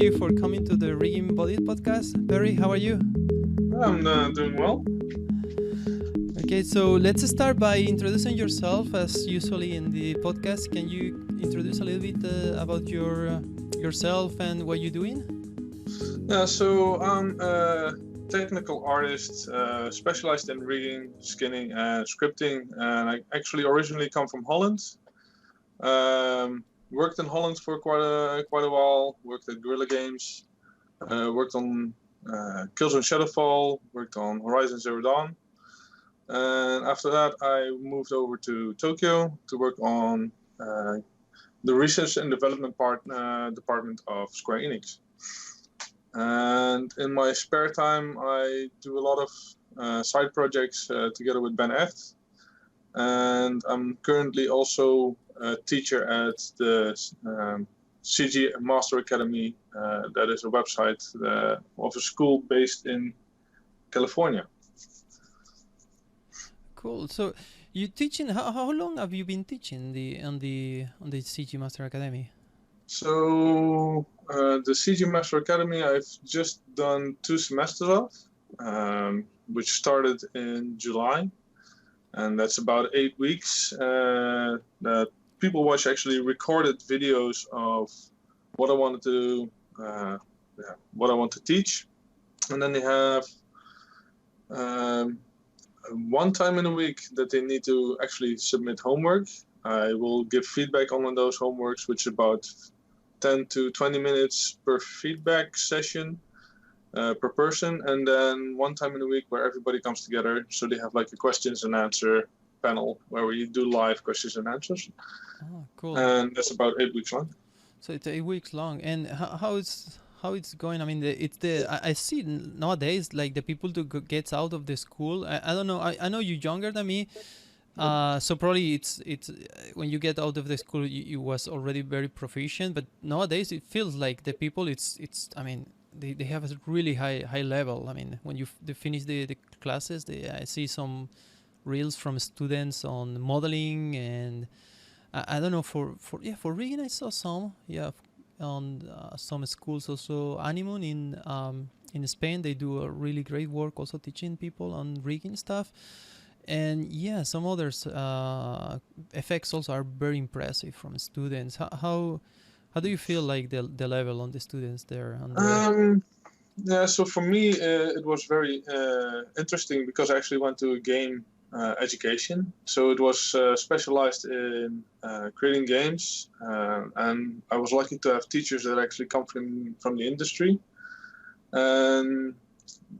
you for coming to the Rigging Body podcast. Perry, how are you? I'm doing well. Okay, so let's start by introducing yourself as usually in the podcast. Can you introduce a little bit about yourself and what you're doing? Yeah, so I'm a technical artist specialized in rigging, skinning, and scripting. And I actually originally come from Holland. Worked in Holland for quite a while. Worked at Guerrilla Games. Worked on Killzone Shadowfall. Worked on Horizon Zero Dawn. And after that, I moved over to Tokyo to work on the research and development department of Square Enix. And in my spare time, I do a lot of side projects together with Ben Echt. And I'm currently also a teacher at the CG Master Academy. That is a website of a school based in California. Cool. So you teaching? How long have you been teaching on the CG Master Academy? So the CG Master Academy, I've just done 2 semesters of, which started in July, and that's about 8 weeks. That people watch actually recorded videos of what I wanted to, what I want to teach, and then they have one time in a week that they need to actually submit homework. I will give feedback on those homeworks, which is about 10 to 20 minutes per feedback session per person, and then one time in a week where everybody comes together, so they have like a questions and answer panel where we do live questions and answers. Oh, cool. And that's about 8 weeks long. So it's 8 weeks long. And how it's going? I mean, I see nowadays like the people who gets out of the school. I don't know. I know you're younger than me. So probably it's when you get out of the school you was already very proficient, but nowadays it feels like the people it's I mean they have a really high level. I mean when they finish the classes, I see some reels from students on modeling, and I don't know for rigging I saw some on some schools also. Animun in Spain, they do a really great work also teaching people on rigging stuff. And yeah, some others effects also are very impressive from students. How do you feel like the level on the students there? Yeah, so for me it was very interesting because I actually went to a game education. So it was specialized in creating games, and I was lucky to have teachers that actually come from the industry.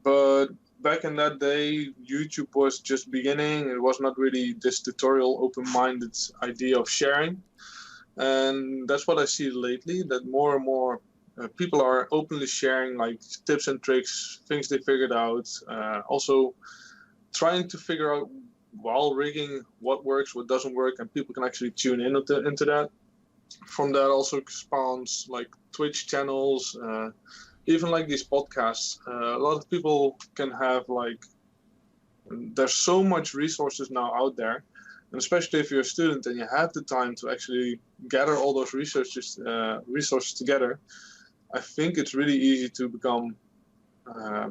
But back in that day, YouTube was just beginning. It was not really this tutorial, open-minded idea of sharing. And that's what I see lately, that more and more people are openly sharing like tips and tricks, things they figured out. Also trying to figure out while rigging what works, what doesn't work, and people can actually tune in into that. From that also spawns like Twitch channels, even like these podcasts. A lot of people can have like, there's so much resources now out there, and especially if you're a student and you have the time to actually gather all those resources together, I think it's really easy to become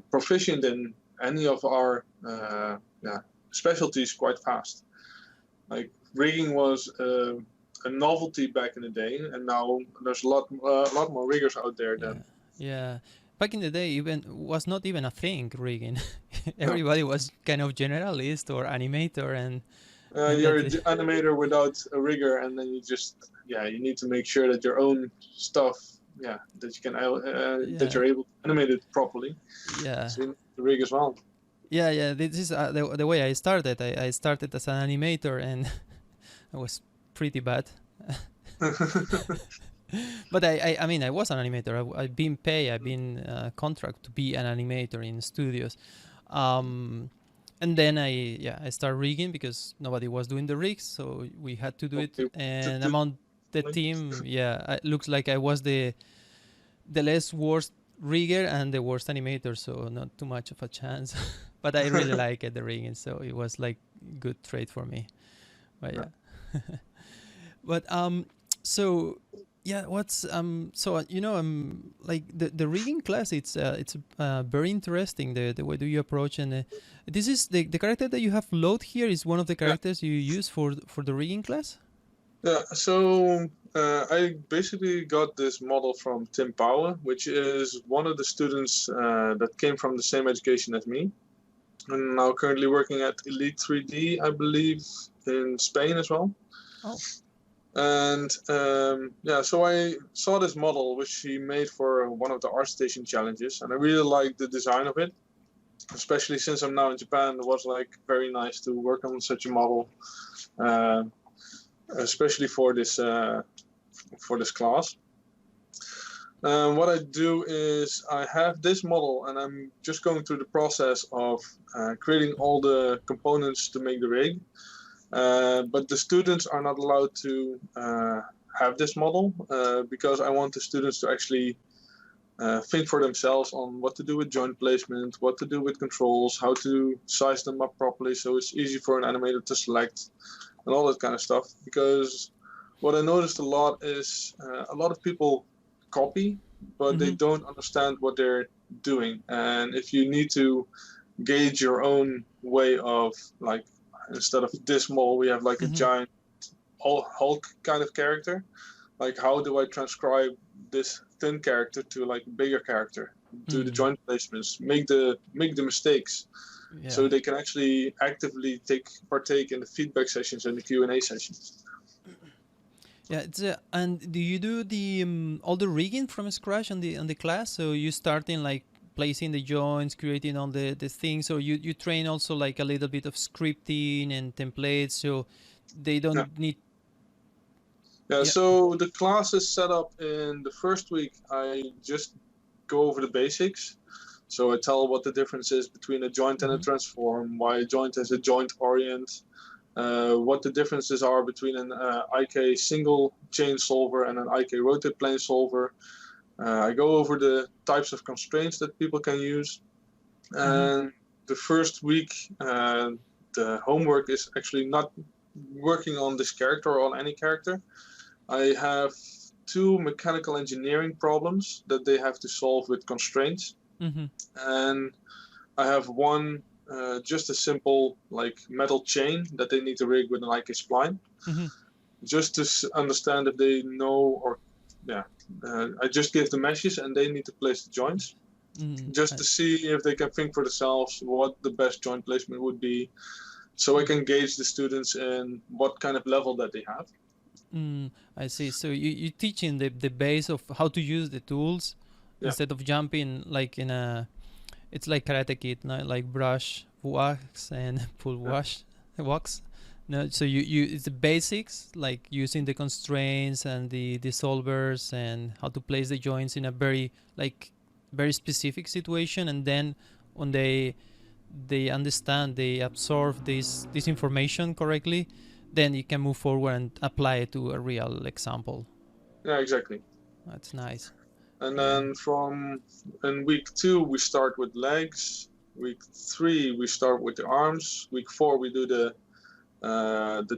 proficient in any of our specialties quite fast. Like rigging was a novelty back in the day, and now there's a lot more riggers out there than. Yeah. Back in the day, even was not even a thing rigging. Everybody was kind of generalist or animator, and you're an animator without a rigger, and then you need to make sure that your own stuff, that you can that you're able to animate it properly. Yeah. So you need to rig as well. Yeah. This is the way I started. I started as an animator, and I was pretty bad. But I mean, I was an animator. I've been paid. I've been contract to be an animator in studios. And then I started rigging because nobody was doing the rigs, so we had to do it. And among the team, it looks like I was the less worst rigger and the worst animator, so not too much of a chance. But I really like the rigging, so it was like good trade for me. But yeah. But so Yeah, what's so like the rigging class, it's very interesting the way do you approach, and this is the character that you have load here is one of the Yeah. characters you use for the rigging class. Yeah. So I basically got this model from Tim Power, which is one of the students that came from the same education as me, and now currently working at Elite 3D, I believe, in Spain as well. Oh. And yeah, so I saw this model which he made for one of the ArtStation challenges, and I really liked the design of it. Especially since I'm now in Japan, it was like very nice to work on such a model, uh, especially for this class. What I do is I have this model, and I'm just going through the process of creating all the components to make the rig. But the students are not allowed to have this model because I want the students to actually think for themselves on what to do with joint placement, what to do with controls, how to size them up properly so it's easy for an animator to select, and all that kind of stuff. Because what I noticed a lot is a lot of people copy, but they don't understand what they're doing. And if you need to gauge your own way of, like, instead of this model, we have like a giant Hulk kind of character. Like, how do I transcribe this thin character to like a bigger character? Do the joint placements, make the mistakes, so they can actually actively partake in the feedback sessions and the Q&A sessions. Yeah, it's and do you do the all the rigging from scratch on the class? So you start in like placing the joints, creating all the things, or you train also like a little bit of scripting and templates, so they don't need. Yeah, so the class is set up in the first week. I just go over the basics. So I tell what the difference is between a joint and a transform, why a joint has a joint orient, what the differences are between an IK single chain solver and an IK rotate plane solver. I go over the types of constraints that people can use. And the first week, the homework is actually not working on this character or on any character. I have 2 mechanical engineering problems that they have to solve with constraints. And I have one just a simple like metal chain that they need to rig with an IK spline. Just to understand if they know, or I just give the meshes and they need to place the joints. Just to see if they can think for themselves what the best joint placement would be, so I can gauge the students in what kind of level that they have. I see. So you teaching the base of how to use the tools instead of jumping like in a, it's like Karate Kid, no? Like brush, wax, and pull wax. No, so you it's the basics, like using the constraints and the solvers and how to place the joints in a very specific situation, and then when they understand, they absorb this information correctly, then you can move forward and apply it to a real example. Yeah, exactly. That's nice. And then in week 2 we start with legs. Week 3 we start with the arms. Week 4 we do the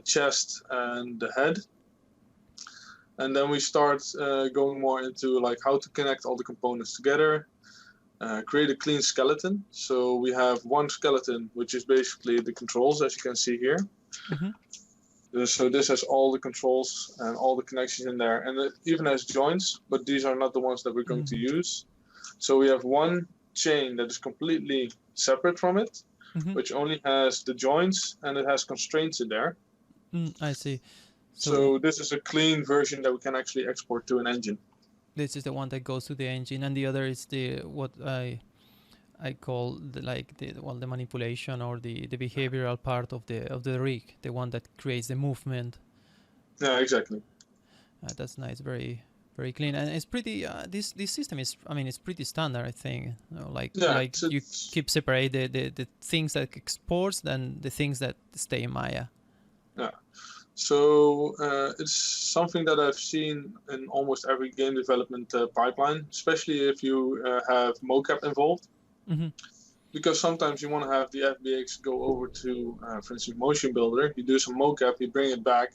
chest and the head. And then we start going more into like how to connect all the components together, create a clean skeleton. So we have one skeleton, which is basically the controls, as you can see here. So this has all the controls and all the connections in there, and it even has joints, but these are not the ones that we're going to use. So we have one chain that is completely separate from it, which only has the joints and it has constraints in there. I see. So this is a clean version that we can actually export to an engine. This is the one that goes to the engine, and the other is the what I call the manipulation or the behavioral part of the rig, the one that creates the movement. Yeah, exactly. That's nice, very very clean, and it's pretty. This system is, I mean, it's pretty standard, I think. You keep separate the things that exports than the things that stay in Maya. Yeah. So it's something that I've seen in almost every game development pipeline, especially if you have mocap involved. Because sometimes you want to have the FBX go over to, for instance, Motion Builder. You do some mocap, you bring it back,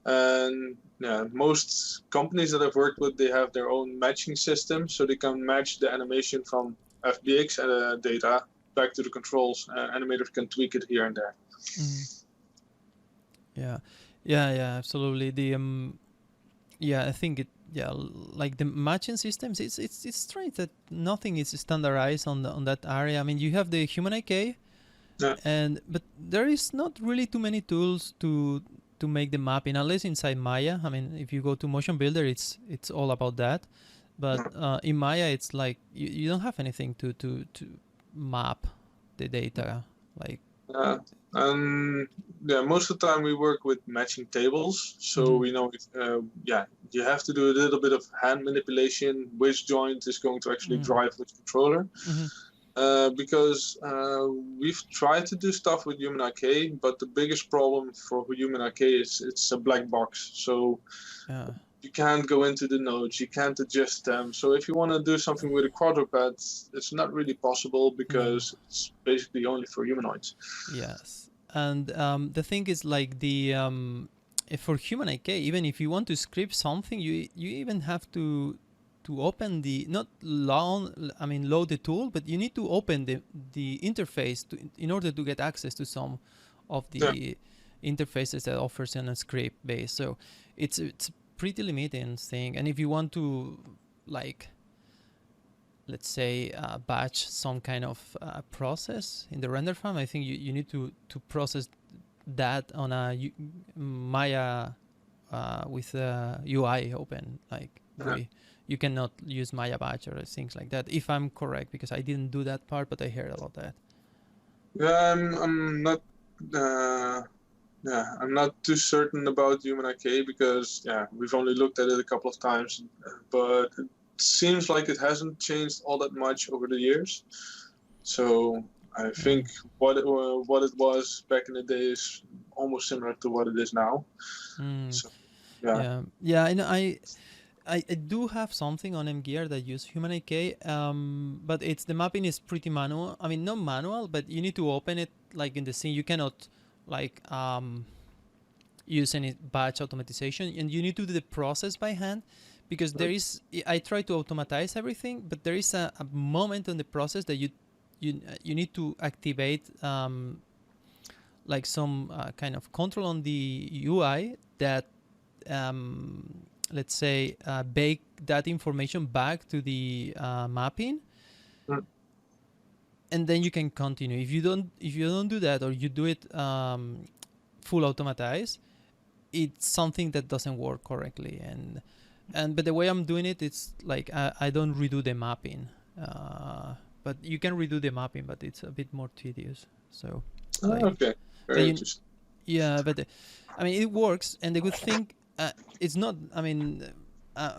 And yeah, most companies that I've worked with, they have their own matching system, so they can match the animation from FBX data back to the controls. Animators can tweak it here and there. Mm. Yeah, yeah, absolutely. Yeah, I think it. Yeah, like the matching systems, it's strange that nothing is standardized on that area. I mean, you have the HumanIK, Yeah, but there is not really too many tools to make the mapping, unless inside Maya. I mean, if you go to Motion Builder, it's all about that. But in Maya, it's like you don't have anything to map the data. Like, yeah. And yeah, most of the time we work with matching tables, so mhm, we know yeah, you have to do a little bit of hand manipulation, which joint is going to actually mhm, drive which controller. mhm, Because we've tried to do stuff with HumanIK, but the biggest problem for HumanIK is it's a black box. So yeah. you can't go into the nodes, you can't adjust them. So if you want to do something with a quadruped, it's not really possible No. because it's basically only for humanoids. Yes, and the thing is like for HumanIK, even if you want to script something, you even have to open the not load I mean load the tool, but you need to open the interface in order to get access to some of Yeah, the interfaces that offers in a script base. So it's pretty limiting thing, and if you want to like let's say batch some kind of process in the render farm, I think you need to process that on a Maya with UI open. Like yeah. you cannot use Maya batch or things like that. If I'm correct, because I didn't do that part, but I heard about that. Yeah, I'm not. Uh, yeah, I'm not too certain about HumanIK because yeah, we've only looked at it a couple of times, but it seems like it hasn't changed all that much over the years. So I Yeah. think what it was back in the day is almost similar to what it is now. Mm, So yeah, yeah. And I do have something on MGear that use HumanIK, but the mapping is pretty manual. I mean, not manual, but you need to open it like in the scene. You cannot like use any batch automatization, and you need to do the process by hand because there is. I try to automatize everything, but there is a moment in the process that you need to activate like some kind of control on the UI that let's say bake that information back to the mapping, Mm. and then you can continue. If you don't do that, or you do it full automatize, it's something that doesn't work correctly. And but the way I'm doing it, it's like I don't redo the mapping, but you can redo the mapping, but it's a bit more tedious. So like Okay, but very interesting. yeah, but I mean it works, and the good thing it's not. I mean,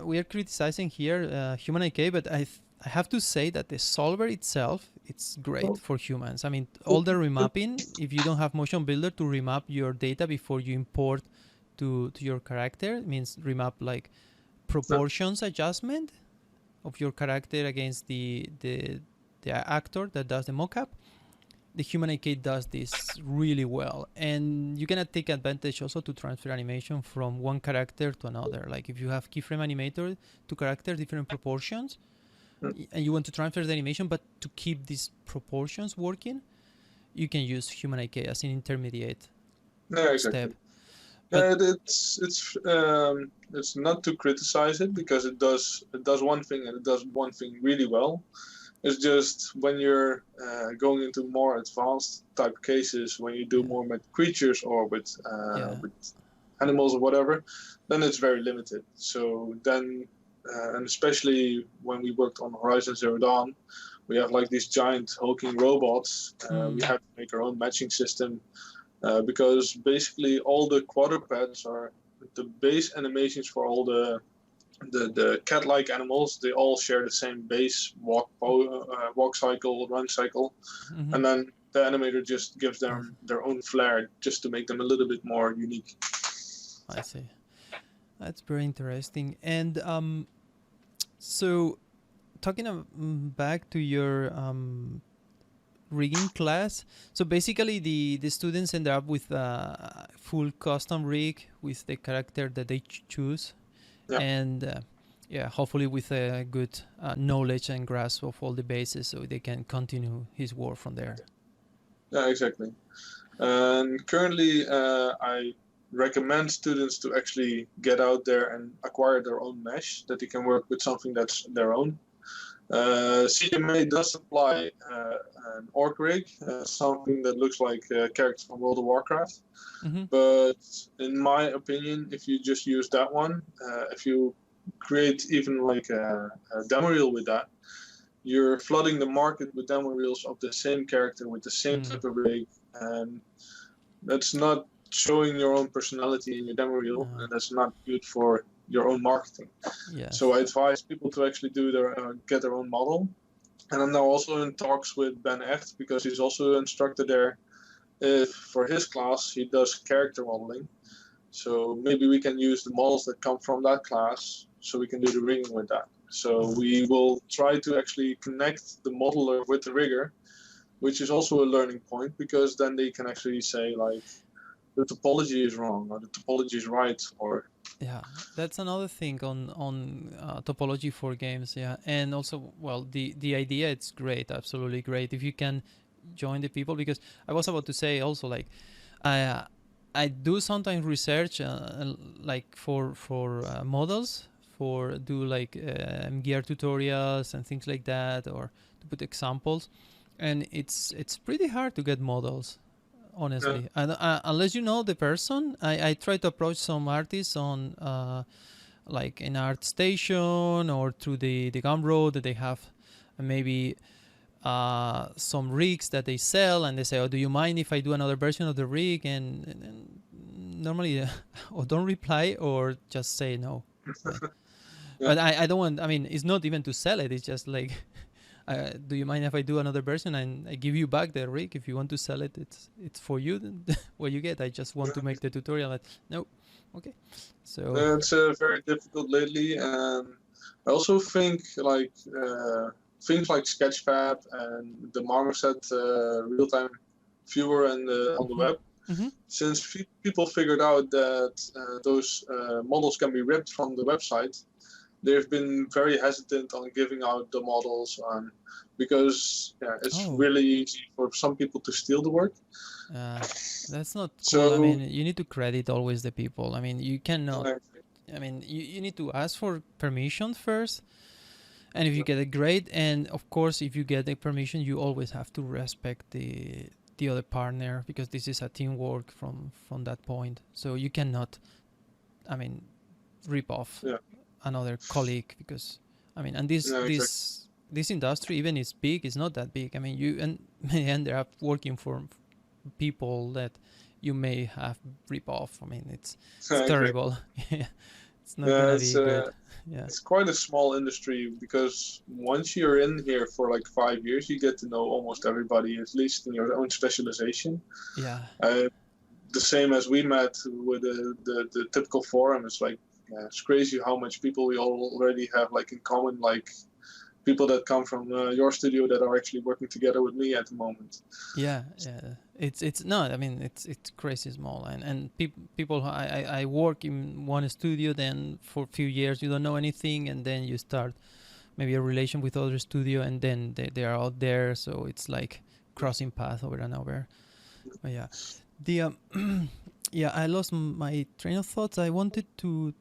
we are criticizing here HumanIK, but I have to say that the solver itself it's great Oh, for humans. I mean, all oh, the remapping. If you don't have Motion Builder to remap your data before you import to your character, it means remap like no, proportions adjustment of your character against the actor that does the mockup. The HumanIK does this really well, and you can take advantage also to transfer animation from one character to another. Like if you have keyframe animator to character different proportions, mm, and you want to transfer the animation but to keep these proportions working, you can use HumanIK as an intermediate yeah, step. exactly. But Yeah, it's not to criticize it because it does one thing and it does one thing really well. It's just when you're going into more advanced type cases, when you do yeah, more with creatures or yeah, with animals or whatever, then it's very limited. So then, and especially when we worked on Horizon Zero Dawn, we have like these giant hulking robots. We mm, have to make our own matching system because basically all the quadrupeds are the base animations for all the cat-like animals. They all share the same base walk cycle, run cycle, mm-hmm. and then the animator just gives them their own flair just to make them a little bit more unique. I see. That's very interesting. And so talking back to your rigging class. So basically, the students end up with a full custom rig with the character that they choose, Yeah. and yeah, hopefully with a good knowledge and grasp of all the bases, so they can continue his work from there. Yeah, exactly. And currently, I recommend students to actually get out there and acquire their own mesh, that they can work with something that's their own. CGMA does supply an orc rig, something that looks like a character from World of Warcraft. Mm-hmm. But in my opinion, if you just use that one, if you create even like a demo reel with that, you're flooding the market with demo reels of the same character with the same type of rig, and that's not showing your own personality in your demo reel, No. and that's not good for your own marketing. Yes. So I advise people to actually do get their own model. And I'm now also in talks with Ben Echt, because he's also an instructor there. If for his class he does character modeling, so maybe we can use the models that come from that class, so we can do the rigging with that. So we will try to actually connect the modeler with the rigger, which is also a learning point, because then they can actually say like, the topology is wrong or the topology is right, or yeah, that's another thing on topology for games. Yeah, and also, well, the idea, it's great, absolutely great if you can join the people, because I was about to say also, like, I do sometimes research like for models, for do like gear tutorials and things like that, or to put examples, and it's pretty hard to get models, honestly. Unless you know the person. I try to approach some artists on like an art station or through the Gumroad, that they have maybe some rigs that they sell, and they say, oh, do you mind if I do another version of the rig? And normally or don't reply, or just say no. Right? But I don't want, I mean, it's not even to sell it, it's just like, do you mind if I do another version, and I give you back the rig? If you want to sell it, it's for you. Then what you get. I just want to make the tutorial. No, okay. So it's very difficult lately. And I also think like things like Sketchfab and the Marmoset real-time viewer and on the web, since people figured out that those models can be ripped from the website, they've been very hesitant on giving out the models, because it's really easy for some people to steal the work. that's not cool. So I mean, you need to credit always the people. I mean, you cannot. I mean, you need to ask for permission first, and if you get it, great. And of course, if you get the permission, you always have to respect the other partner, because this is a teamwork from that point. So you cannot, I mean, rip off another colleague, because I mean, and this industry, even is big, it's not that big. I mean, you may end up working for people that you may have rip off. I mean, it's terrible. It's not gonna be good. It's quite a small industry, because once you're in here for like 5 years, you get to know almost everybody, at least in your own specialization. Yeah. The same as we met with the typical forum. It's like, it's crazy how much people we all already have like in common, like people that come from your studio that are actually working together with me at the moment. Yeah. It's no, I mean, it's crazy small, and people I work in one studio, then for a few years you don't know anything, and then you start maybe a relation with other studio, and then they are out there, so it's like crossing paths over and over. But yeah, the yeah, I lost my train of thoughts. I wanted to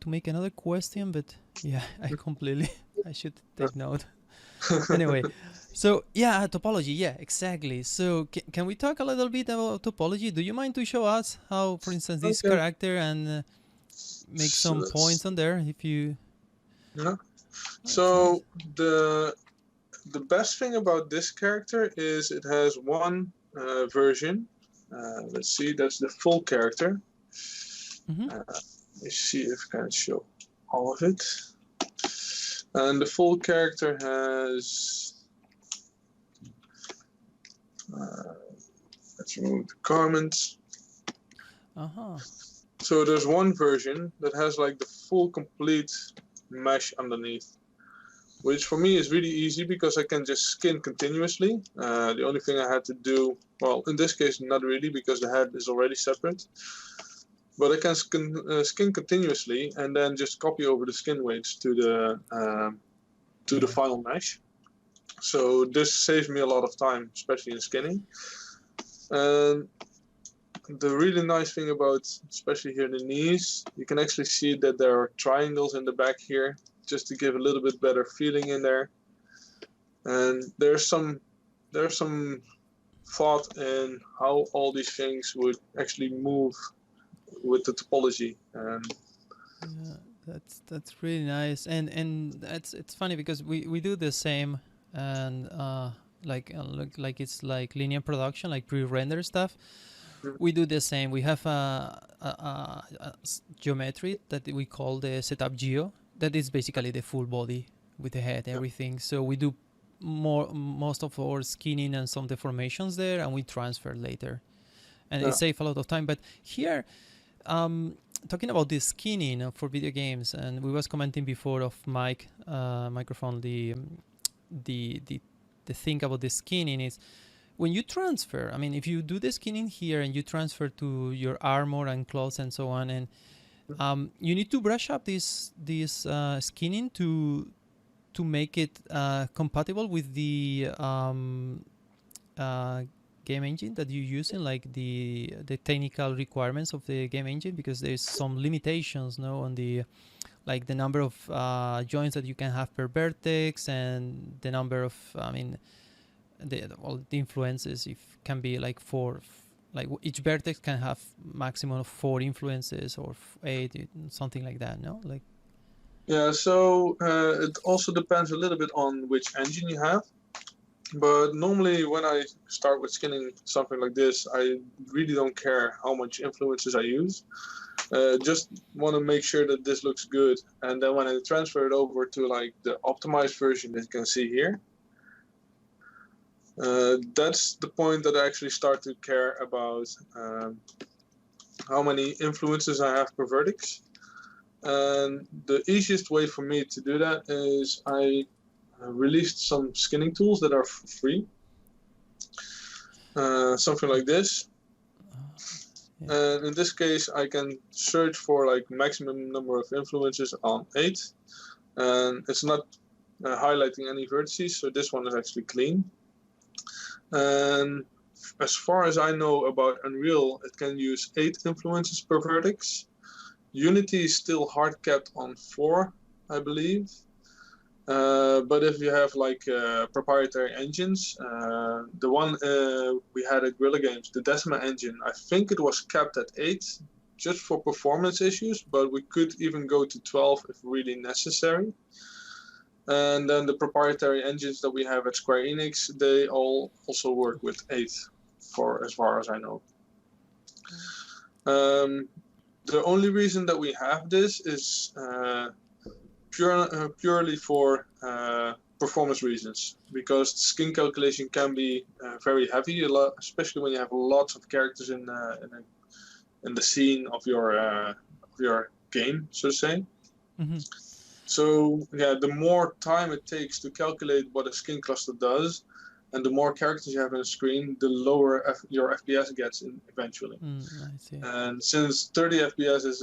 make another question, but yeah, I should take note. Anyway, so yeah, topology, yeah, exactly. So can we talk a little bit about topology? Do you mind to show us how, for instance, this character, and make some points on there, if you? Yeah. So the best thing about this character is it has one version. Let's see, that's the full character. Let's see if I can show all of it. And the full character has, let's remove the garments. So there's one version that has like the full complete mesh underneath, which for me is really easy because I can just skin continuously. The only thing I had to do, well, in this case, not really because the head is already separate. But I can skin continuously and then just copy over the skin weights to the final mesh. So this saves me a lot of time, especially in skinning. And the really nice thing about, especially here the knees, you can actually see that there are triangles in the back here, just to give a little bit better feeling in there. And there's some thought in how all these things would actually move with the topology. Yeah, that's really nice, and it's funny because we do the same, and look like it's like linear production, like pre-render stuff. We do the same. We have a geometry that we call the setup geo. That is basically the full body with the head, everything. So we do most of our skinning and some deformations there, and we transfer later, and it saves a lot of time. But here, talking about the skinning for video games, and we was commenting before of microphone, the thing about the skinning is when you transfer. I mean, if you do the skinning here and you transfer to your armor and clothes and so on, and you need to brush up this skinning to make it compatible with the game engine that you're using, like the technical requirements of the game engine, because there's some limitations, no, on the like the number of joints that you can have per vertex, and the number of, I mean, the influences can be like 4, like each vertex can have maximum of 4 influences or 8, something like that, no? Like, yeah, so it also depends a little bit on which engine you have. But normally when I start with skinning something like this, I really don't care how much influences I use. Just want to make sure that this looks good. And then when I transfer it over to like the optimized version that you can see here, that's the point that I actually start to care about how many influences I have per vertex. And the easiest way for me to do that is I released some skinning tools that are free. Something like this. And in this case, I can search for like maximum number of influences on 8. And it's not highlighting any vertices, so this one is actually clean. And as far as I know about Unreal, it can use 8 influences per vertex. Unity is still hard capped on 4, I believe. But if you have like proprietary engines, the one we had at Guerrilla Games, the Decima engine, I think it was capped at 8 just for performance issues, but we could even go to 12 if really necessary. And then the proprietary engines that we have at Square Enix, they all also work with 8, for as far as I know. The only reason that we have this is purely for performance reasons, because skin calculation can be very heavy, especially when you have lots of characters in the scene of your game, so to say. mm-hmm. So yeah, the more time it takes to calculate what a skin cluster does, and the more characters you have on the screen, the lower your FPS gets eventually. I see. And since 30 FPS is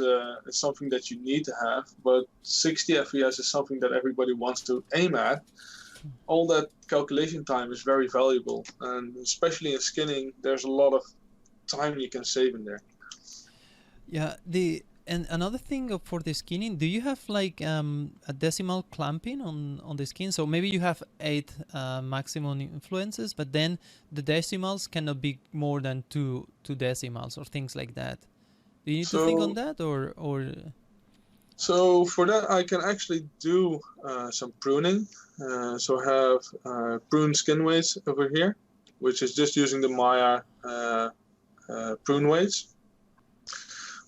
something that you need to have, but 60 FPS is something that everybody wants to aim at, all that calculation time is very valuable. And especially in skinning, there's a lot of time you can save in there. Yeah, and another thing for the skinning, do you have like a decimal clamping on the skin? So maybe you have 8 maximum influences, but then the decimals cannot be more than 2 decimals or things like that. Do you need to think on that, or? So for that, I can actually do some pruning. So I have prune skin weights over here, which is just using the Maya prune weights.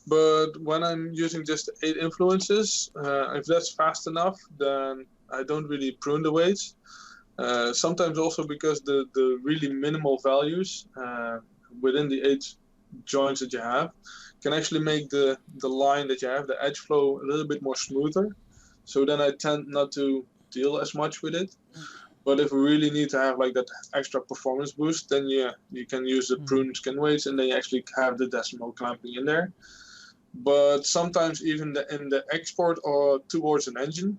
But when I'm using just 8 influences, if that's fast enough, then I don't really prune the weights. Sometimes also because the really minimal values within the 8 joints that you have can actually make the line that you have, the edge flow, a little bit more smoother. So then I tend not to deal as much with it. But if we really need to have like that extra performance boost, then yeah, you can use the prune skin weights, and then you actually have the decimal clamping in there. But sometimes even in the export or towards an engine,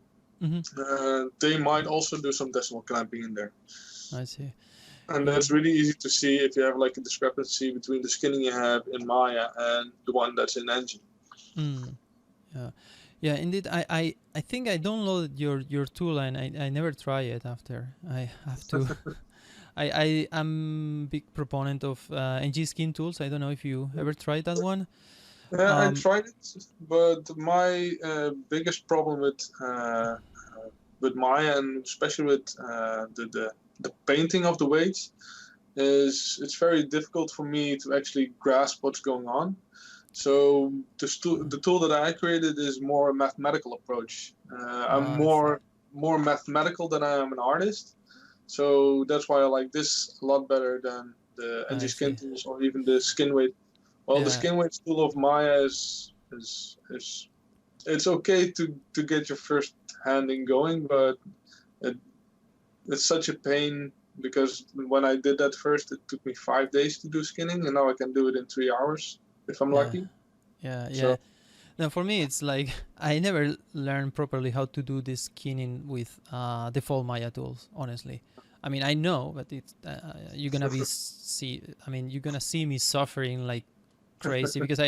they might also do some decimal clamping in there. I see. And that's really easy to see if you have like a discrepancy between the skinning you have in Maya and the one that's in engine. Yeah. Yeah, indeed. I think I downloaded your tool and I never try it after. I have to. I am big proponent of NG skin tools. I don't know if you ever tried that one. I tried it, but my biggest problem with Maya, and especially with the painting of the weights, is it's very difficult for me to actually grasp what's going on. So the tool that I created is more a mathematical approach. I'm more mathematical than I am an artist. So that's why I like this a lot better than the NG skin tools or even the skin weight. Well, the skin weight tool of Maya is it's okay to get your first handing going, but it's such a pain because when I did that first, it took me 5 days to do skinning, and now I can do it in 3 hours if I'm lucky. Yeah. So, now for me, it's like I never learned properly how to do this skinning with default Maya tools. Honestly, I mean I know, but it's you're gonna you're gonna see me suffering like crazy because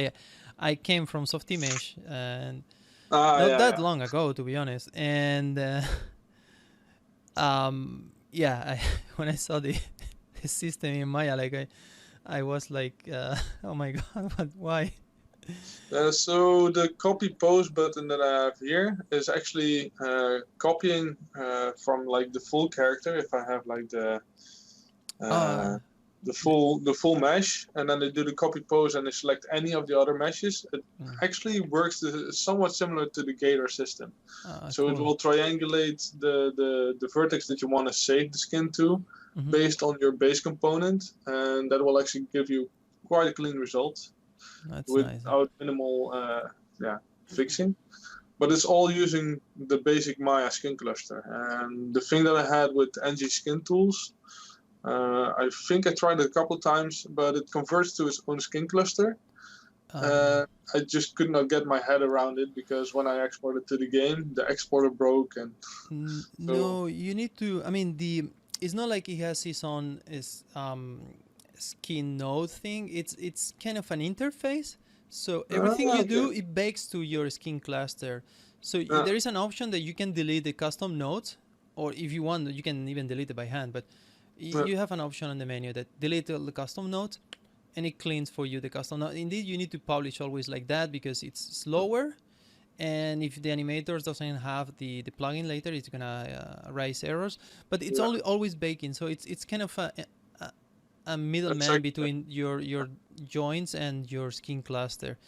I came from Softimage and not that long ago, to be honest, and when I saw the system in Maya, like I was like, oh my god, why? So the copy post button that I have here is actually copying from like the full character. If I have like the full mesh, and then they do the copy pose and they select any of the other meshes, it actually works somewhat similar to the Gator system. So cool. It will triangulate the vertex that you want to save the skin to based on your base component, and that will actually give you quite a clean result. That's without minimal fixing. But it's all using the basic Maya skin cluster. And the thing that I had with NG skin tools, I think I tried it a couple of times, but it converts to its own skin cluster. I just could not get my head around it because when I exported to the game, the exporter broke. And no, you need to. I mean, it's not like it has its own skin node thing. It's kind of an interface. So everything you do, it bakes to your skin cluster. So there is an option that you can delete the custom nodes, or if you want, you can even delete it by hand. But you have an option on the menu that delete all the custom nodes, and it cleans for you the custom node. Indeed, you need to publish always like that because it's slower. And if the animator doesn't have the plugin later, it's gonna raise errors. But it's always baking, so it's kind of a middleman between your joints and your skin cluster.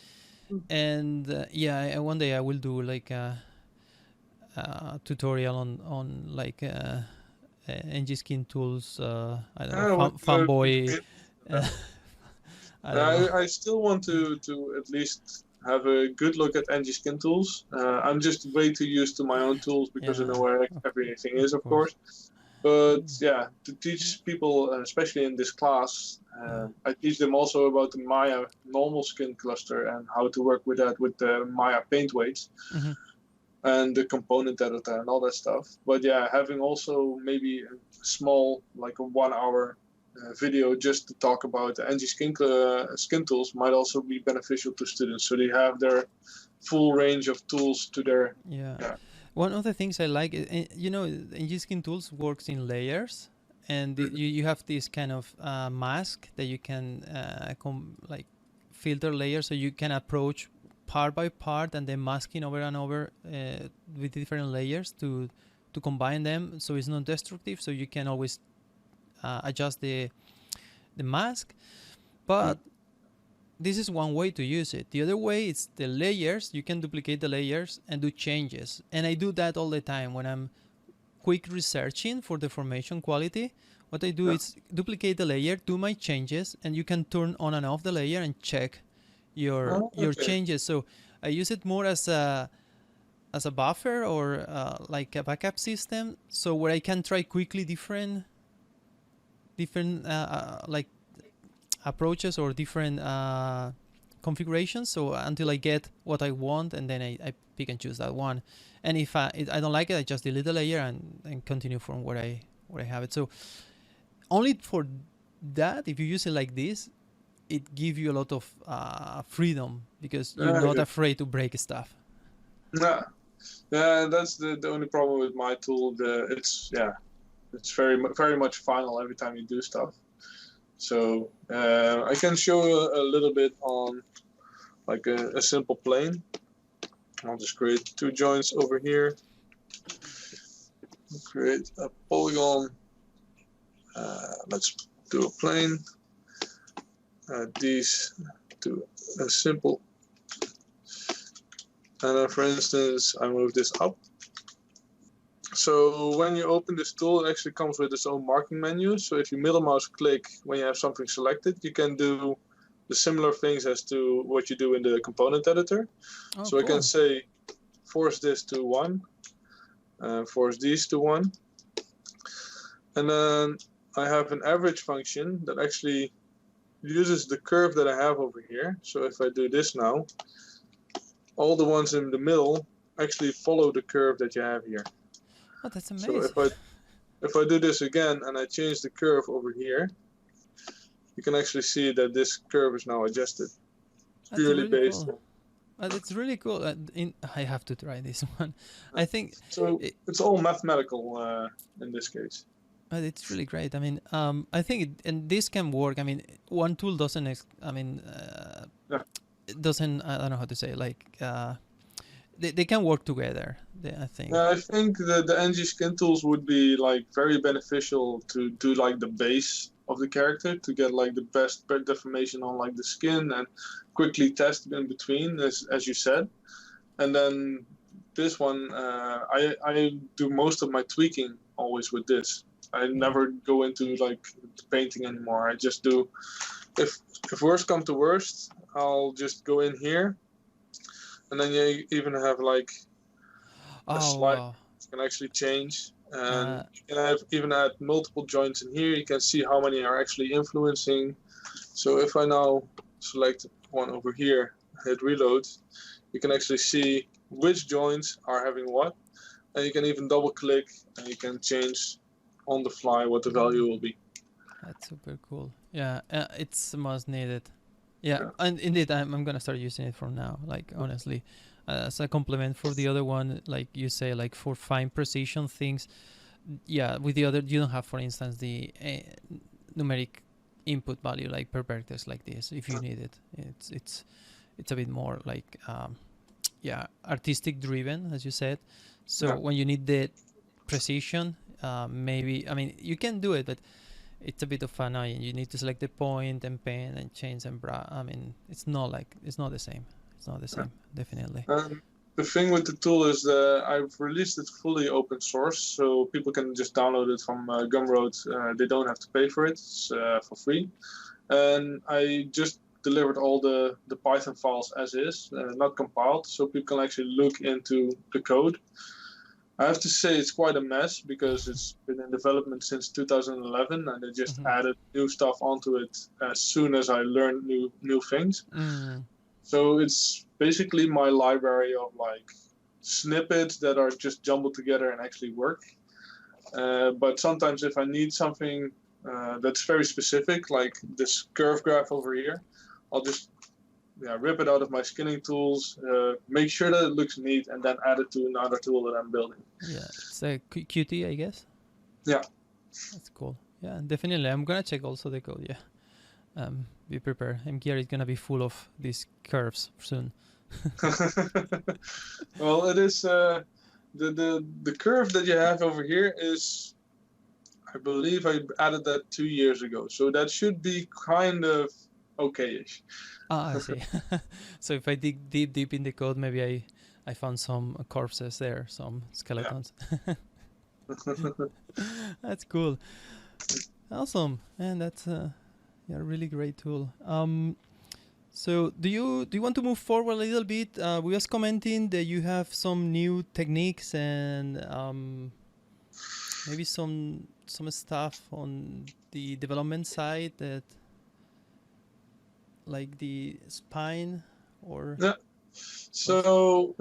And one day I will do like a tutorial on like NG skin tools. I don't know, fanboy. I still want to at least have a good look at NG skin tools. I'm just way too used to my own tools because I know where everything is, of course. But to teach people, especially in this class, I teach them also about the Maya normal skin cluster and how to work with that with the Maya paint weights and the component editor and all that stuff. But having also maybe a small, like a 1 hour video just to talk about the NG skin tools might also be beneficial to students, so they have their full range of tools to their One of the things I like, NG skin tools works in layers, and you have this kind of mask that you can filter layers, so you can approach part by part and then masking over and over with different layers to combine them, so it's not destructive. So you can always adjust the mask, but this is one way to use it. The other way is the layers. You can duplicate the layers and do changes. And I do that all the time when I'm quick researching for the formation quality. What I do is duplicate the layer, do my changes, and you can turn on and off the layer and check your changes. So I use it more as a as a buffer or like a backup system, so where I can try quickly different like approaches or different configurations. So until I get what I want, and then I pick and choose that one. And if I don't like it, I just delete the layer and continue from where I have it. So only for that, if you use it like this, it gives you a lot of freedom because you're not Yeah. afraid to break stuff. Yeah, yeah, that's the only problem with my tool. It's very much final every time you do stuff. So I can show a little bit on like a simple plane. I'll just create 2 joints over here. Create a polygon. Let's do a plane. These to a simple. And then, for instance, I move this up. So when you open this tool, it actually comes with its own marking menu. So if you middle mouse click when you have something selected, you can do the similar things as to what you do in the component editor. Oh, So cool. I can say force this to 1, force these to 1. And then I have an average function that actually uses the curve that I have over here. So if I do this now, all the ones in the middle actually follow the curve that you have here. Oh, that's So amazing. if I do this again and I change the curve over here, you can actually see that this curve is now adjusted. It's That's purely really based cool. on. It's really cool. I have to try this one. I think So it's all mathematical in this case. it's really great. I mean, I think and this can work. I mean, one tool doesn't. Yeah. It doesn't. I don't know how to say. Like, they can work together. I think. I think the NG skin tools would be like very beneficial to do like the base of the character to get like the best deformation on like the skin and quickly test in between, as you said. And then this one, I do most of my tweaking always with this. I never go into like painting anymore. I just do, if worst come to worst, I'll just go in here, and then you even have like a slide Wow. you can actually change, and you can even add multiple joints in here. You can see how many are actually influencing. So if I now select one over here, hit reload, you can actually see which joints are having what, and you can even double click and you can change on the fly what the value will be. That's super cool. Yeah, it's most needed. Yeah, and indeed, I'm gonna start using it from now. Like honestly, as a complement for the other one, like you say, like for fine precision things. Yeah, with the other, you don't have, for instance, the numeric input value like per vertex like this. If you need it, it's a bit more like yeah, artistic driven, as you said. So when you need the precision, maybe, I mean, you can do it, but it's a bit of annoying. You need to select the point and pen and change and I mean, it's not the same. It's not the same, definitely. The thing with the tool is that I've released it fully open source, so people can just download it from Gumroad. They don't have to pay for it. It's for free. And I just delivered all the Python files as is, not compiled, so people can actually look into the code. I have to say it's quite a mess because it's been in development since 2011, and they just added new stuff onto it as soon as I learned new things. So it's basically my library of like snippets that are just jumbled together and actually work. But sometimes if I need something that's very specific, like this curve graph over here, I'll just rip it out of my skinning tools, make sure that it looks neat, and then add it to another tool that I'm building. Yeah, it's a Qt, I guess. Yeah. That's cool. Yeah, definitely. I'm gonna check also the code. Yeah. Be prepared. MKR is gonna be full of these curves soon. Well, it is the curve that you have over here is, I believe I added that 2 years ago, so that should be kind of okay-ish. I see. So if I dig deep in the code, maybe I found some corpses there, some skeletons. Yeah. That's cool. Awesome, man. That's a really great tool. So do you want to move forward a little bit? We was commenting that you have some new techniques and maybe some stuff on the development side that like the spine or Yeah. what's So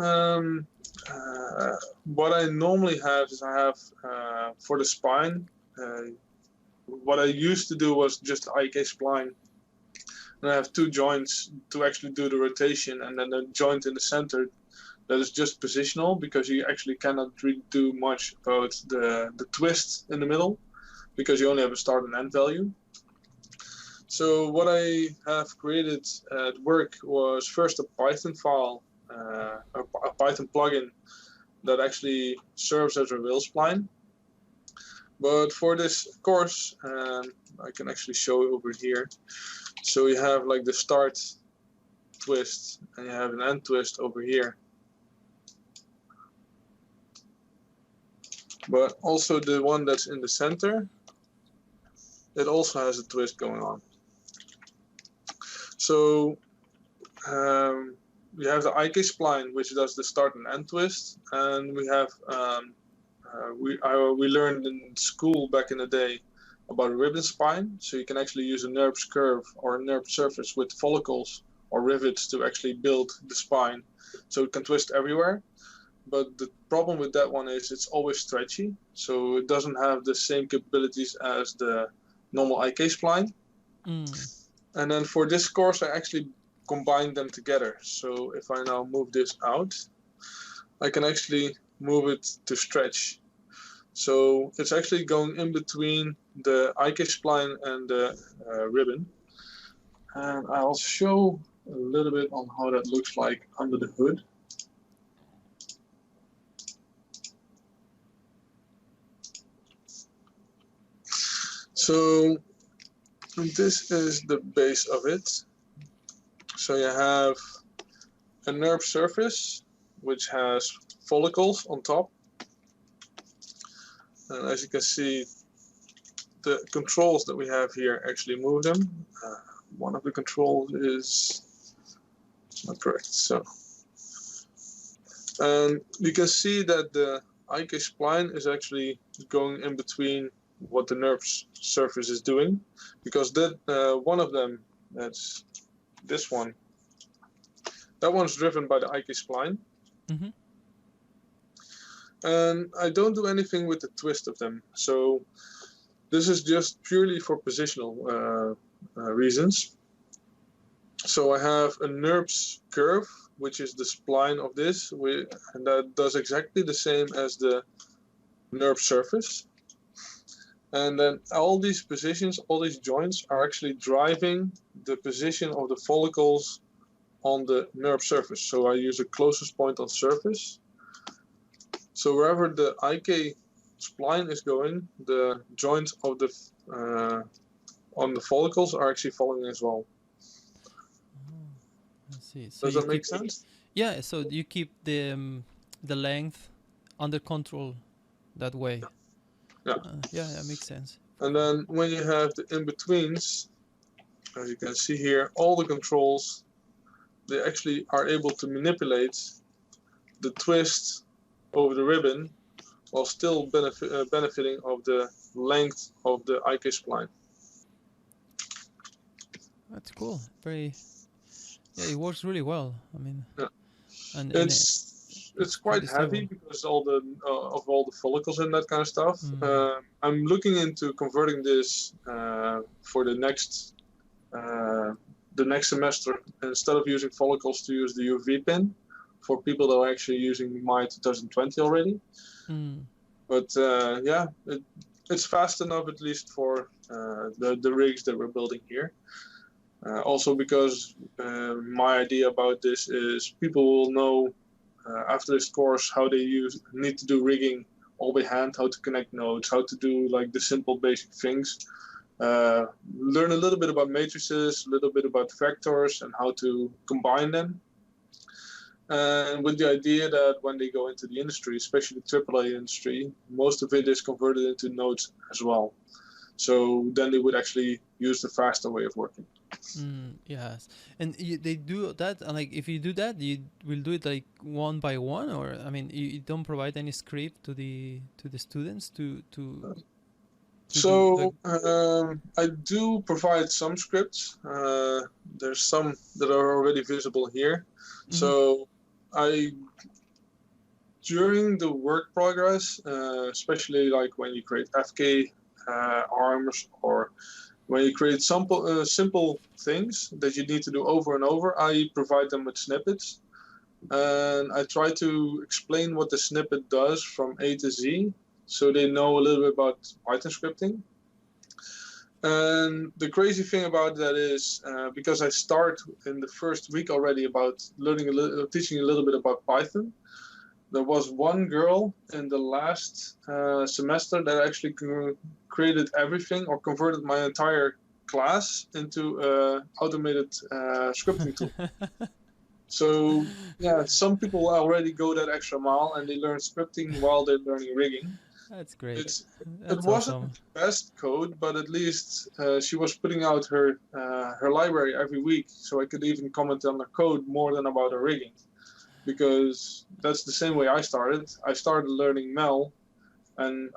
what I normally have is I have for the spine. What I used to do was just IK spline, and I have two joints to actually do the rotation, and then a joint in the center that is just positional because you actually cannot really do much about the twist in the middle because you only have a start and end value. So what I have created at work was first a Python file, a Python plugin that actually serves as a rail spline. But for this course, I can actually show it over here. So you have like the start twist and you have an end twist over here. But also the one that's in the center, it also has a twist going on. So we have the IK spline, which does the start and end twist, and we have we learned in school back in the day about a ribbon spine. So you can actually use a NURBS curve or a NURBS surface with follicles or rivets to actually build the spine, so it can twist everywhere. But the problem with that one is it's always stretchy, so it doesn't have the same capabilities as the normal IK spline. And then for this course, I actually combined them together. So if I now move this out, I can actually move it to stretch. So it's actually going in between the IK spline and the ribbon. And I'll show a little bit on how that looks like under the hood. So this is the base of it. So you have a NURBS surface, which has follicles on top. And as you can see, the controls that we have here actually move them. One of the controls is not correct. So, and you can see that the IK spline is actually going in between what the NURBS surface is doing, because that one of them, that's this one, that one's driven by the IK spline. Mm-hmm. And I don't do anything with the twist of them. So this is just purely for positional reasons. So I have a NURBS curve, which is the spline of this, and that does exactly the same as the NURBS surface. And then all these positions, all these joints are actually driving the position of the follicles on the NURBS surface. So I use a closest point on surface. So wherever the IK spline is going, the joints of the on the follicles are actually following as well. I see. So Does that make sense? Yeah. So you keep the length under control that way. Yeah. Yeah, that makes sense. And then when you have the in-betweens, as you can see here, all the controls, they actually are able to manipulate the twist over the ribbon while still benefiting of the length of the IK spline. That's cool. Very. Yeah, it works really well. I mean, yeah. and it's quite heavy because all the of all the follicles and that kind of stuff. I'm looking into converting this for the next semester, instead of using follicles, to use the UV pin for people that are actually using my 2020 already. But yeah, it's fast enough, at least for the rigs that we're building here. Also because my idea about this is people will know after this course how they need to do rigging all by hand, how to connect nodes, how to do like the simple basic things. Learn a little bit about matrices, a little bit about vectors and how to combine them. And with the idea that when they go into the industry, especially the AAA industry, most of it is converted into nodes as well. So then they would actually use the faster way of working. Yes, and they do that. And like, if you do that, you will do it like one by one, or I mean, you don't provide any script to the students to do like. So I do provide some scripts. There's some that are already visible here. Mm-hmm, So I during the work progress, especially like when you create FK arms, or when you create simple things that you need to do over and over, I provide them with snippets. And I try to explain what the snippet does from A to Z, so they know a little bit about Python scripting. And the crazy thing about that is, because I start in the first week already about teaching a little bit about Python. There was one girl in the last semester that actually created everything, or converted my entire class into automated scripting tool. So yeah, some people already go that extra mile and they learn scripting while they're learning rigging. That's great. It That's wasn't awesome. the best code, but at least she was putting out her library every week, so I could even comment on the code more than about her rigging, because that's the same way I started. I started learning Mel, and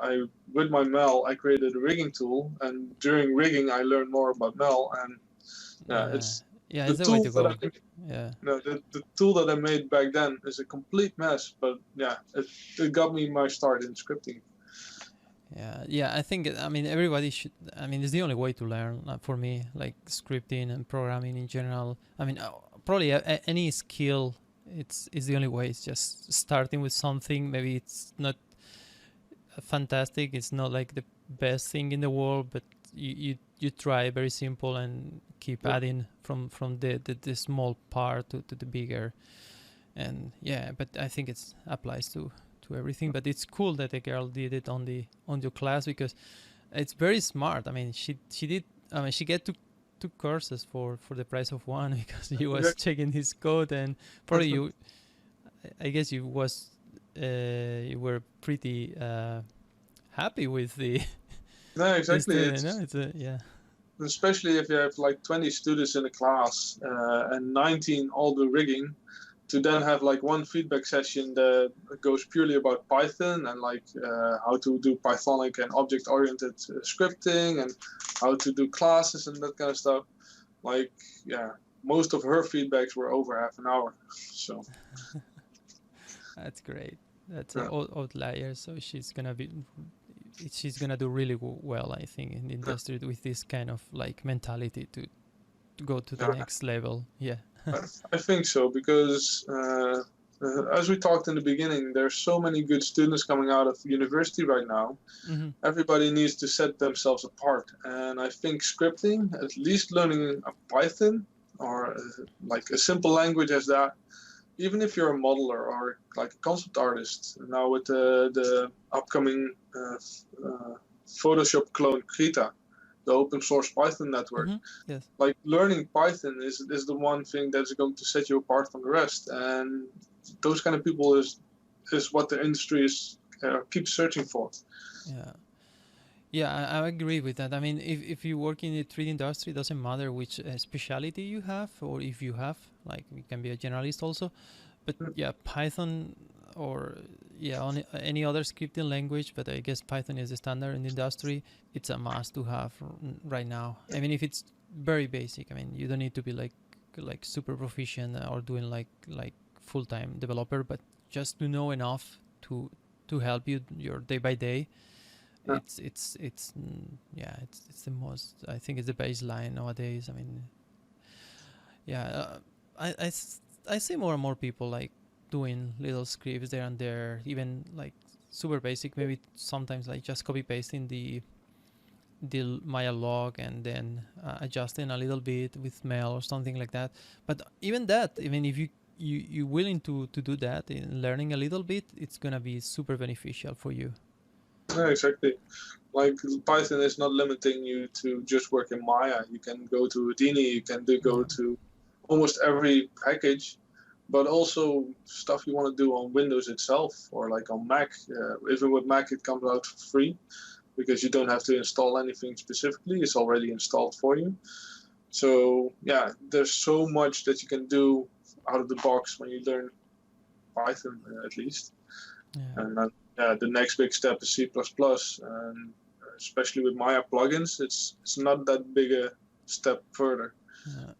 with my Mel I created a rigging tool, and during rigging I learned more about Mel, and yeah, Yeah, it's yeah, the it's the way tool to that go. Yeah. no, the tool that I made back then is a complete mess, but yeah, it got me my start in scripting. Yeah, yeah. I think I mean everybody should. I mean, it's the only way to learn for me, like scripting and programming in general. I mean, probably any skill. It's the only way. It's just starting with something. Maybe it's not fantastic. It's not like the best thing in the world, but you try very simple and keep Yeah. adding from the small part to the bigger. And yeah, but I think it's applies to everything. But it's cool that the girl did it on your class, because it's very smart. I mean, she did. I mean, she get two courses for the price of one because you was Exactly. checking his code, and probably you. I guess you were pretty happy with the No, the exactly. student. No, It's it's a yeah. especially if you have like 20 students in a class and 19 all do rigging, to then have like one feedback session that goes purely about Python and like how to do Pythonic and object-oriented scripting, and how to do classes and that kind of stuff. Like, yeah, most of her feedbacks were over half an hour. So, That's great. That's an yeah, outlier. So she's gonna do really well, I think, in the yeah, industry with this kind of like mentality to go to the yeah. next level. Yeah. I, I think so, because as we talked in the beginning, there's so many good students coming out of university right now. Mm-hmm. Everybody needs to set themselves apart, and I think scripting, at least learning a Python or like a simple language as that, even if you're a modeler or like a concept artist, now with the upcoming Photoshop clone Krita, the open source Python network, Mm-hmm. Yes. like learning Python is the one thing that's going to set you apart from the rest, and those kind of people is what the industry is keeps searching for. Yeah. Yeah, I agree with that. I mean, if you work in the 3D industry, it doesn't matter which specialty you have, or if you have, like, you can be a generalist also. But yeah, Python or yeah, on any other scripting language, but I guess Python is the standard in the industry. It's a must to have right now. I mean, if it's very basic, I mean, you don't need to be like super proficient or doing like full time developer, but just to know enough to help you your day by day. Yeah, Yeah, it's the most, I think it's the baseline nowadays. I mean, yeah, I see more and more people like doing little scripts there and there, even like super basic, maybe sometimes like just copy pasting the Maya log and then adjusting a little bit with mail or something like that. But even that, I mean, if you willing to do that and learning a little bit, it's gonna be super beneficial for you. yeah, exactly. Like Python is not limiting you to just work in Maya. You can go to Houdini. You can go Yeah. to almost every package, but also stuff you want to do on Windows itself or like on Mac. Even with Mac, it comes out for free because you don't have to install anything specifically. It's already installed for you. So yeah, there's so much that you can do out of the box when you learn Python, at least. Yeah. And yeah, the next big step is C++, and especially with Maya plugins, it's not that big a step further. Yeah.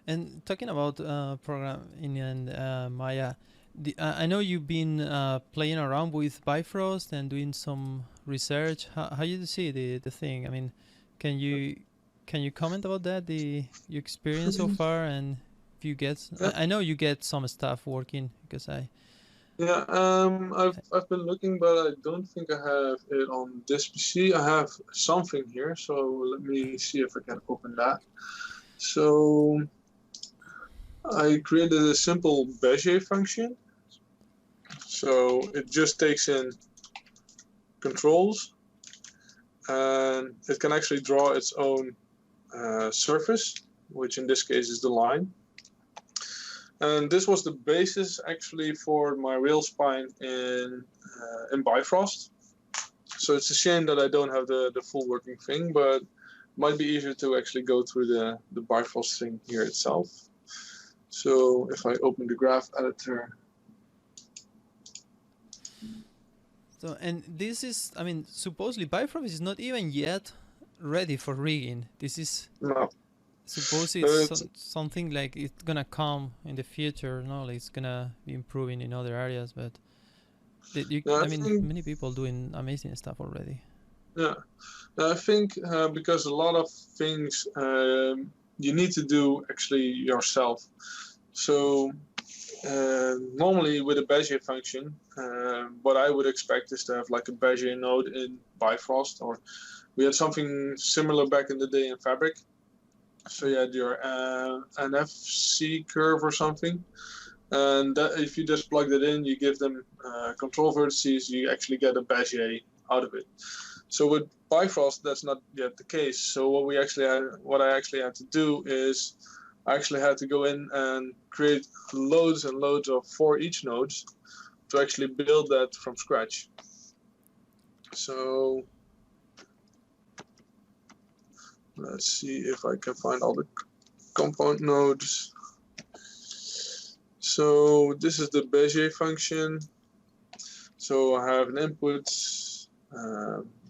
And talking about programming and Maya, I know you've been playing around with Bifrost and doing some research. How you see the thing? I mean, can you comment about that? Your experience so far, and if you get, Yeah, I know you get some stuff working because yeah. I've been looking, but I don't think I have it on this PC. I have something here, so let me see if I can open that. So I created a simple Bezier function. So it just takes in controls, and it can actually draw its own surface, which in this case is the line. And this was the basis actually for my rail spine in Bifrost. So it's a shame that I don't have the full working thing, but it might be easier to actually go through the Bifrost thing here itself. So if I open the graph editor. so, and this is, I mean, supposedly Bifrost is not even yet ready for rigging. This is No, suppose it's, something like it's gonna come in the future. No, like it's gonna be improving in other areas, but yeah, I mean, many people doing amazing stuff already. yeah. I think because a lot of things you need to do actually yourself. So normally with a Bezier function, what I would expect is to have like a Bezier node in Bifrost, or we had something similar back in the day in Fabric. So you had your NFC curve or something, and that, if you just plugged it in, you give them control vertices, you actually get a Bezier out of it. So with Bifrost, that's not yet the case. So what I actually had to do is I actually had to go in and create loads and loads of for each nodes to actually build that from scratch. So let's see if I can find all the component nodes. So this is the Bezier function. So I have an input.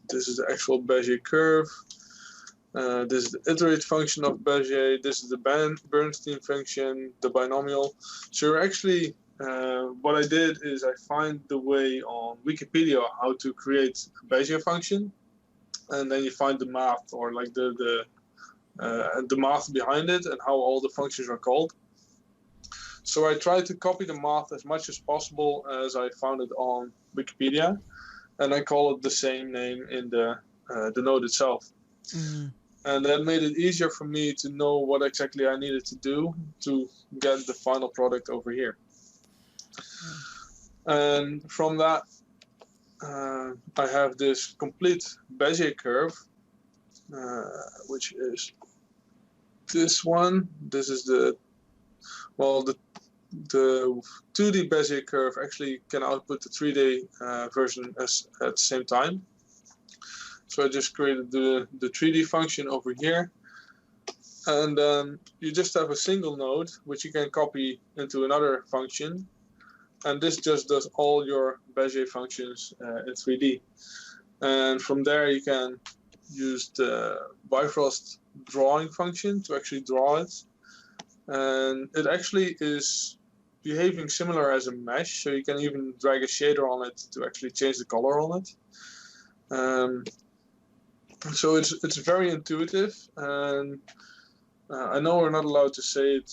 This is the actual Bezier curve. This is the iterate function of Bezier. This is the Bernstein function, the binomial. So actually, what I did is I find the way on Wikipedia how to create a Bezier function, and then you find the math, or like the math behind it and how all the functions are called. So I tried to copy the math as much as possible as I found it on Wikipedia, and I call it the same name in the node itself. Mm. And that made it easier for me to know what exactly I needed to do to get the final product over here. And from that, I have this complete Bezier curve, which is this one. This is the 2D Bezier curve actually can output the 3D version at the same time. So I just created the 3D function over here. And then you just have a single node, which you can copy into another function. And this just does all your Bezier functions in 3D. And from there, you can use the Bifrost drawing function to actually draw it. And it actually is behaving similar as a mesh, so you can even drag a shader on it to actually change the color on it. So it's very intuitive, and I know we're not allowed to say it,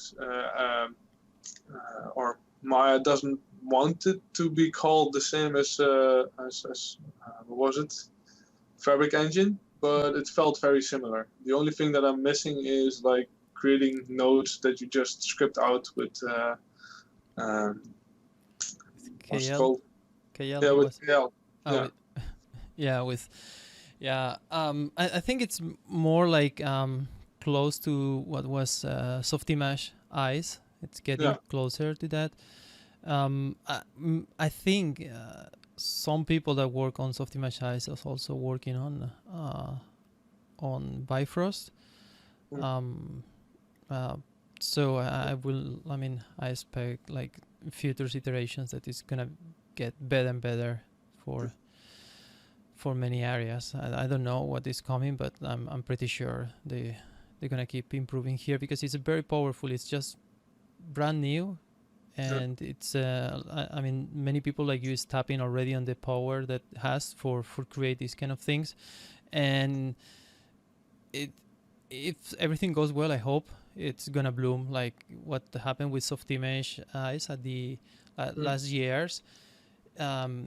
or Maya doesn't want it to be called the same as what was it, Fabric Engine, but it felt very similar. The only thing that I'm missing is like creating nodes that you just script out with what's it called? KL. Yeah, with KL. Yeah. I think it's more like close to what was Softimash Eyes. It's getting closer to that. I think some people that work on Softimash Eyes is also working on Bifrost. Uh, so I will. I mean, I expect like future iterations that it's gonna get better and better for many areas. I don't know what is coming, but I'm pretty sure they're gonna keep improving here because it's very powerful. It's just brand new, Yeah. and it's I mean, many people like you is tapping already on the power that has for create these kind of things, and it if everything goes well, I hope it's gonna bloom like what happened with soft image eyes at the Mm. last years.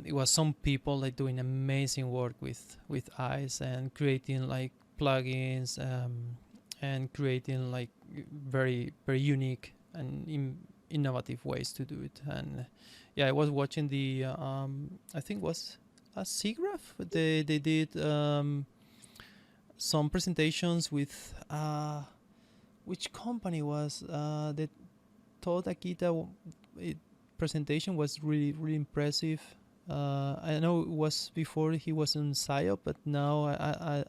It was some people like doing amazing work with eyes and creating like plugins, and creating like very unique and innovative ways to do it. And yeah, I was watching the I think was a SIGGRAPH. They did some presentations with which company was the Todd Akita presentation was really impressive. I know it was before he was on PSYOP, but now I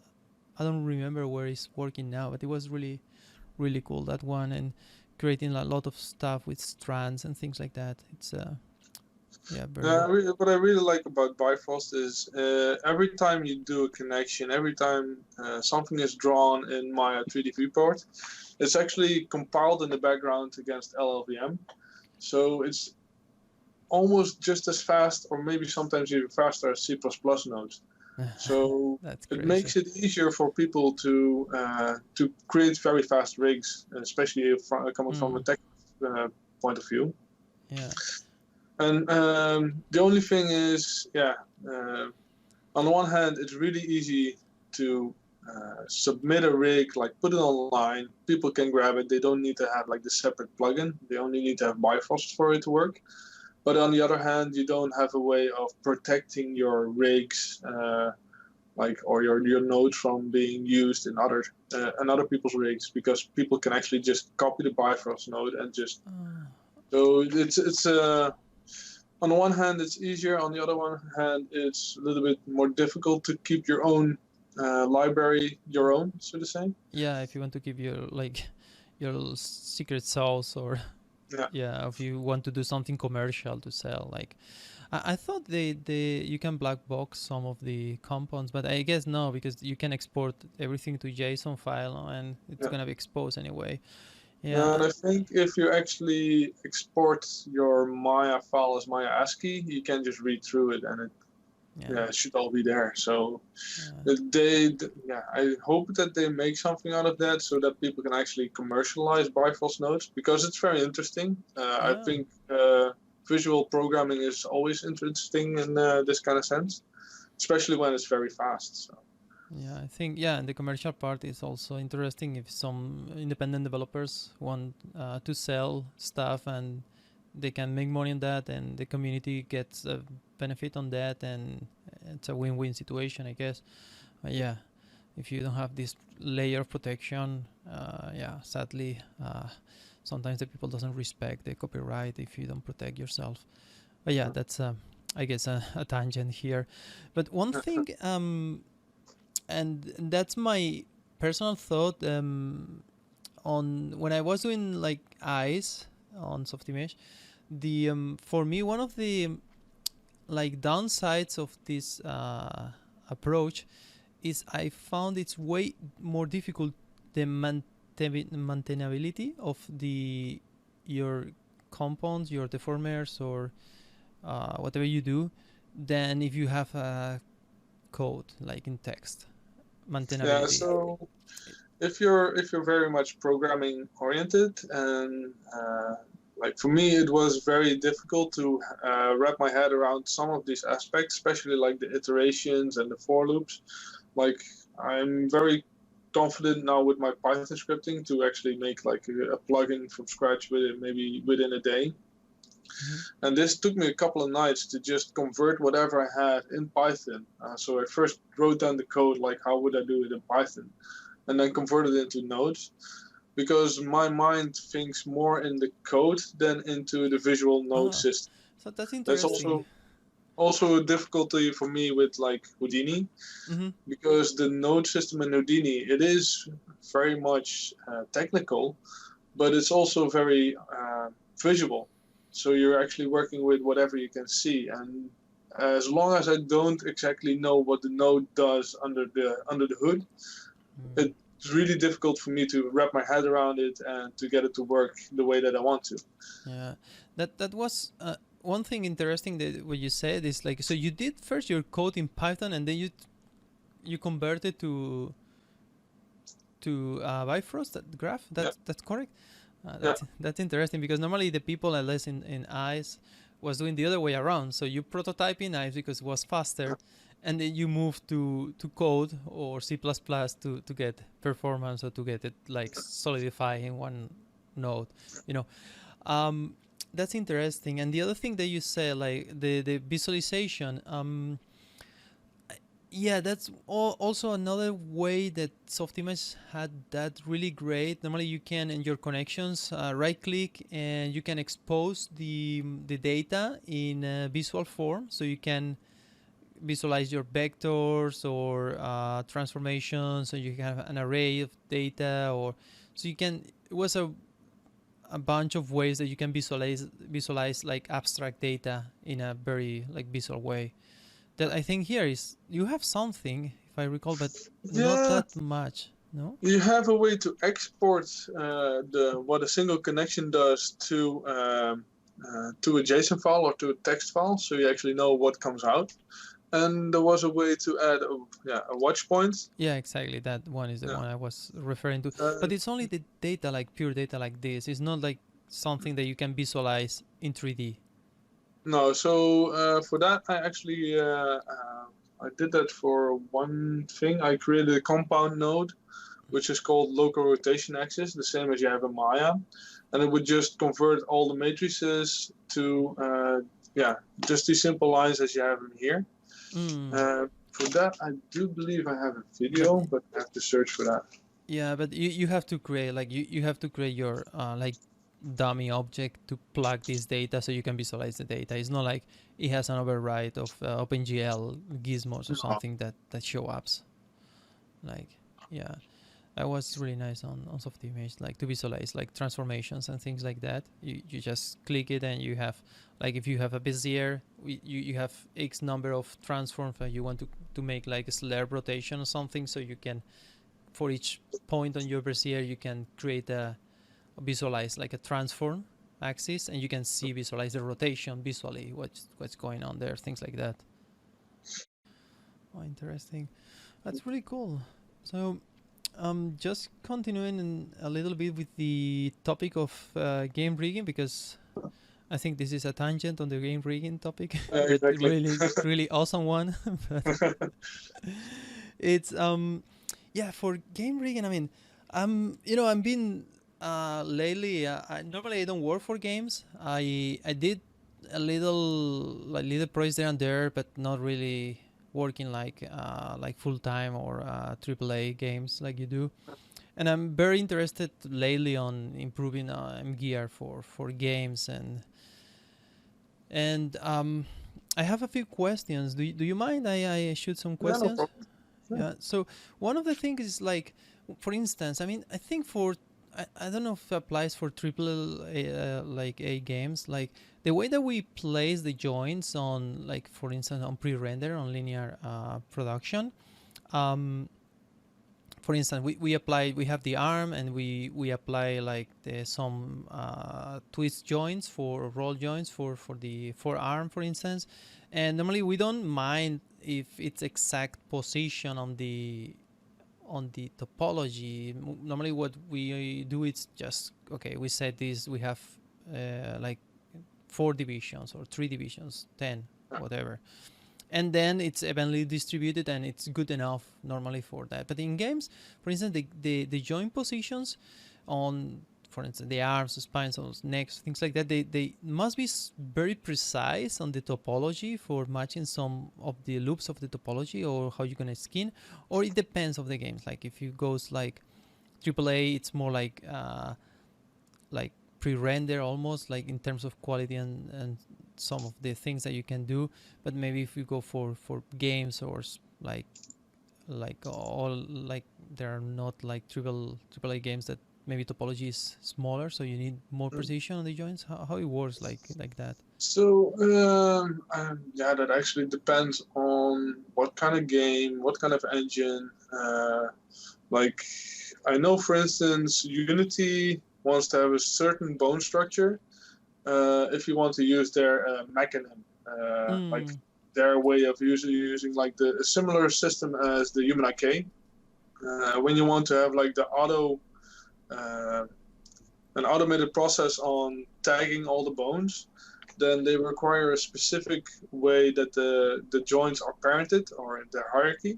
don't remember where he's working now. But it was really cool, that one, and creating a lot of stuff with strands and things like that. It's yeah, very What I really like about Bifrost is every time you do a connection, every time something is drawn in Maya 3D viewport, it's actually compiled in the background against LLVM. So it's almost just as fast, or maybe sometimes even faster, as C++ node. So that's it crazy. makes it easier for people to create very fast rigs, especially if, coming from a tech point of view. Yeah. And the only thing is, on the one hand, it's really easy to submit a rig, like put it online. People can grab it. They don't need to have like the separate plugin. They only need to have Bifrost for it to work. But on the other hand, you don't have a way of protecting your rigs, or your nodes from being used in other people's rigs, because people can actually just copy the Bifrost node and just. So it's on the one hand it's easier. On the other one hand, it's a little bit more difficult to keep your own library your own, so to say. Yeah, if you want to keep your like your secret sauce, or Yeah. yeah, if you want to do something commercial to sell, like I thought they you can black box some of the compounds, but I guess no, because you can export everything to JSON file and it's Yeah. gonna be exposed anyway. And Yeah, I think if you actually export your Maya file as Maya ASCII, you can just read through it, and it should all be there. So I hope that they make something out of that so that people can actually commercialize Bifrost nodes, because it's very interesting. I yeah, think visual programming is always interesting in this kind of sense, especially when it's very fast. So. yeah. I think and the commercial part is also interesting if some independent developers want to sell stuff and they can make money on that, and the community gets a benefit on that, and it's a win-win situation, I guess. Yeah, if you don't have this layer of protection, sadly, sometimes the people doesn't respect the copyright if you don't protect yourself. But yeah, that's I guess a tangent here. But one thing, and that's my personal thought, on when I was doing like eyes on Softimage, the for me one of the like downsides of this approach is I found it's way more difficult the maintainability of your compounds, your deformers, or whatever you do, than if you have a code like in text. Yeah. Maintainability. So if you're very much programming oriented, and like for me it was very difficult to wrap my head around some of these aspects, especially like the iterations and the for loops. Like I'm very confident now with my Python scripting to actually make like a plugin from scratch within a day. And this took me a couple of nights to just convert whatever I had in Python. So I first wrote down the code, like how would I do it in Python, and then converted it into nodes, because my mind thinks more in the code than into the visual node Oh, system. so that's That's interesting. also a difficulty for me with like Houdini, Mm-hmm. because the node system in Houdini, it is very much technical, but it's also very visual. So you're actually working with whatever you can see, and as long as I don't exactly know what the node does under the hood, it's really difficult for me to wrap my head around it and to get it to work the way that I want to. Yeah, that was one thing interesting that what you said is like, so you did first your code in Python and then you converted to Bifrost that graph. That's correct. That's interesting because normally the people at least in ICE was doing the other way around. So you prototype in ICE because it was faster, and then you move to code or C++ to get performance or to get it like solidify in one node. You know, that's interesting. And the other thing that you say, like the visualization, yeah, that's also another way that Softimage had that really great. Normally, you can in your connections right click and you can expose the data in a visual form, so you can visualize your vectors or transformations, so you have an array of data, or so you can. It was a bunch of ways that you can visualize like abstract data in a very like visual way. That I think here is you have something, if I recall, but not Yeah, that much. No. you have a way to export what a single connection does to a JSON file or to a text file, so you actually know what comes out. And there was a way to add a watch point. Yeah, exactly. That one is the one I was referring to. But it's only the data, like pure data, like this. It's not like something that you can visualize in 3D. No, so for that I actually I did that for one thing. I created a compound node, which is called local rotation axis, the same as you have in Maya, and it would just convert all the matrices to just these simple lines as you have in here. For that, I do believe I have a video, but I have to search for that. Yeah, but you have to create like you have to create your like dummy object to plug this data so you can visualize the data. It's not like it has an override of OpenGL gizmos or something that show ups. Like, yeah, that was really nice on Softimage, like to visualize like transformations and things like that. You just click it and you have, like if you have a Bezier, you have X number of transforms that you want to make like a slab rotation or something, so you can, for each point on your Bezier, you can create visualize like a transform axis, and you can see visualize the rotation visually, what's going on there, things like that. Oh, interesting. That's really cool. So just continuing a little bit with the topic of game rigging, because I think this is a tangent on the game rigging topic, but Exactly. really awesome one. But it's yeah, for game rigging, I mean, I'm been lately. Normally I don't work for games. I did a little projects there and there, but not really working like full time or AAA games like you do. And I'm very interested lately on improving gear for games, and I have a few questions. Do you mind I shoot some questions? No problem. Yeah. So one of the things is like, for instance, I mean, I think for I don't know if it applies for triple like A games, like the way that we place the joints on, like for instance on pre-render on linear production. For instance, we have the arm, and we apply like some twist joints for roll joints for the forearm, for instance. And normally we don't mind if it's exact position on the topology. Normally what we do is just, okay, we set this, we have like 4 divisions or 3 divisions, 10, whatever, and then it's evenly distributed, and it's good enough normally for that. But in games, for instance, the joint positions on, for instance, the arms, the spines, necks, things like that, they must be very precise on the topology for matching some of the loops of the topology, or how you're gonna skin, or it depends of the games. Like if you goes like AAA, it's more like pre-render almost, like in terms of quality and some of the things that you can do. But maybe if you go for games, or like all, like there are not like AAA games that maybe topology is smaller, so you need more precision on the joints? How it works like that? So yeah, that actually depends on what kind of game, what kind of engine. Like I know, for instance, Unity wants to have a certain bone structure. If you want to use their mechanism, like Mm. their way of using like a similar system as the HumanIK. When you want to have like uh, an automated process on tagging all the bones, then they require a specific way that the joints are parented or in their hierarchy.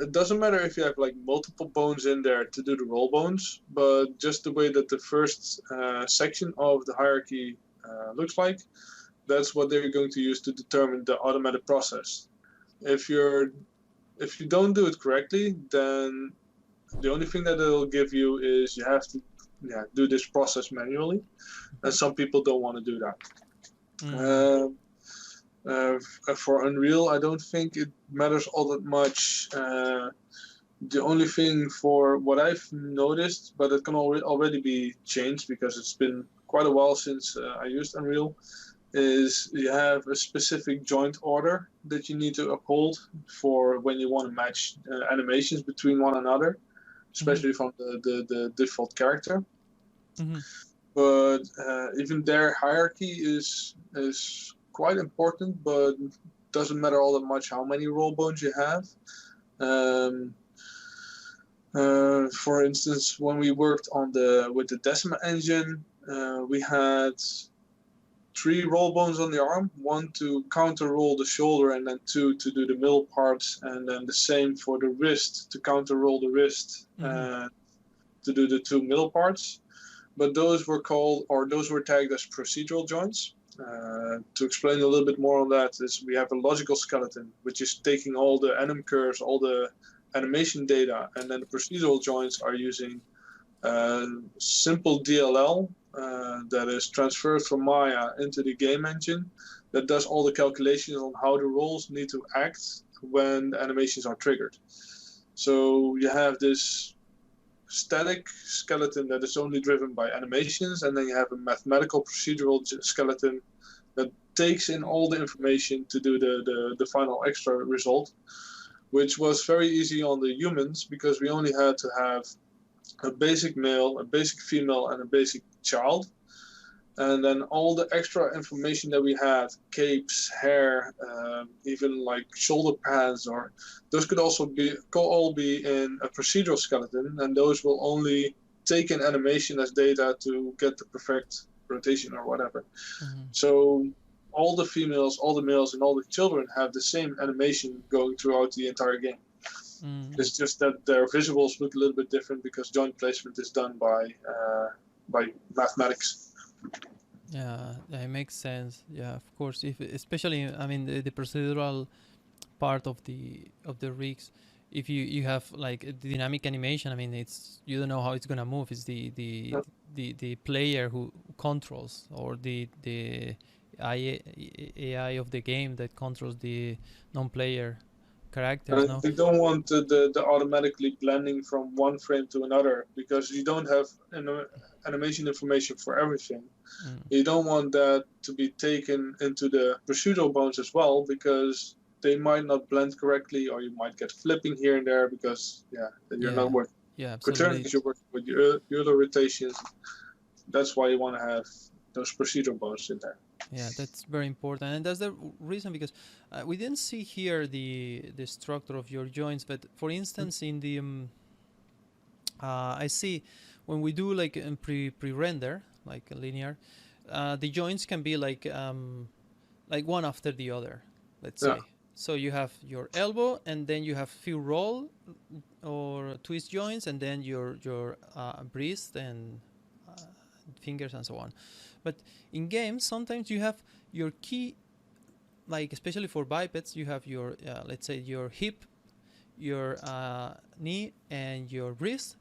It doesn't matter if you have like multiple bones in there to do the roll bones, but just the way that the first section of the hierarchy looks like, that's what they're going to use to determine the automated process. If you don't do it correctly, then the only thing that it'll give you is you have to do this process manually, and some people don't want to do that. Mm. For Unreal, I don't think it matters all that much. The only thing for what I've noticed, but it can already be changed because it's been quite a while since I used Unreal, is you have a specific joint order that you need to uphold for when you want to match animations between one another, Mm-hmm. especially from the default character. Mm-hmm. But even their hierarchy is quite important, but doesn't matter all that much how many roll bones you have. Um, for instance, when we worked with the Decima engine, we had 3 roll bones on the arm, 1 to counter roll the shoulder, and then 2 to do the middle parts, and then the same for the wrist to counter roll the wrist Mm-hmm. to do the 2 middle parts. But those were tagged as procedural joints. To explain a little bit more on that is we have a logical skeleton, which is taking all the anim curves, all the animation data, and then the procedural joints are using simple DLL that is transferred from Maya into the game engine that does all the calculations on how the roles need to act when the animations are triggered. So you have this static skeleton that is only driven by animations, and then you have a mathematical procedural skeleton that takes in all the information to do the final extra result, which was very easy on the humans because we only had to have a basic male, a basic female, and a basic child. And then all the extra information that we had, capes, hair, even like shoulder pads, or those could all be in a procedural skeleton, and those will only take in animation as data to get the perfect rotation or whatever. Mm-hmm. So all the females, all the males, and all the children have the same animation going throughout the entire game. Mm. It's just that their visuals look a little bit different because joint placement is done by mathematics. Yeah, it makes sense. Yeah, of course. If especially, I mean, the procedural part of the rigs, if you have like a dynamic animation, I mean, it's you don't know how it's gonna move. It's the player who controls, or the AI of the game that controls the non-player characters. And No. you don't want the automatically blending from one frame to another because you don't have animation information for everything. Mm. You don't want that to be taken into the procedural bones as well because they might not blend correctly, or you might get flipping here and there because then you're not working Yeah, with absolutely. turns, you're working with your other rotations. That's why you want to have those procedural bones in there. Yeah, that's very important, and that's the reason because we didn't see here the structure of your joints, but for instance, in the I see when we do like in pre-render, like a linear, the joints can be like one after the other, let's Yeah. say. So you have your elbow, and then you have few roll or twist joints, and then your wrist and fingers and so on. But in games, sometimes you have your key, like especially for bipeds, you have your let's say your hip, your knee, and your wrist,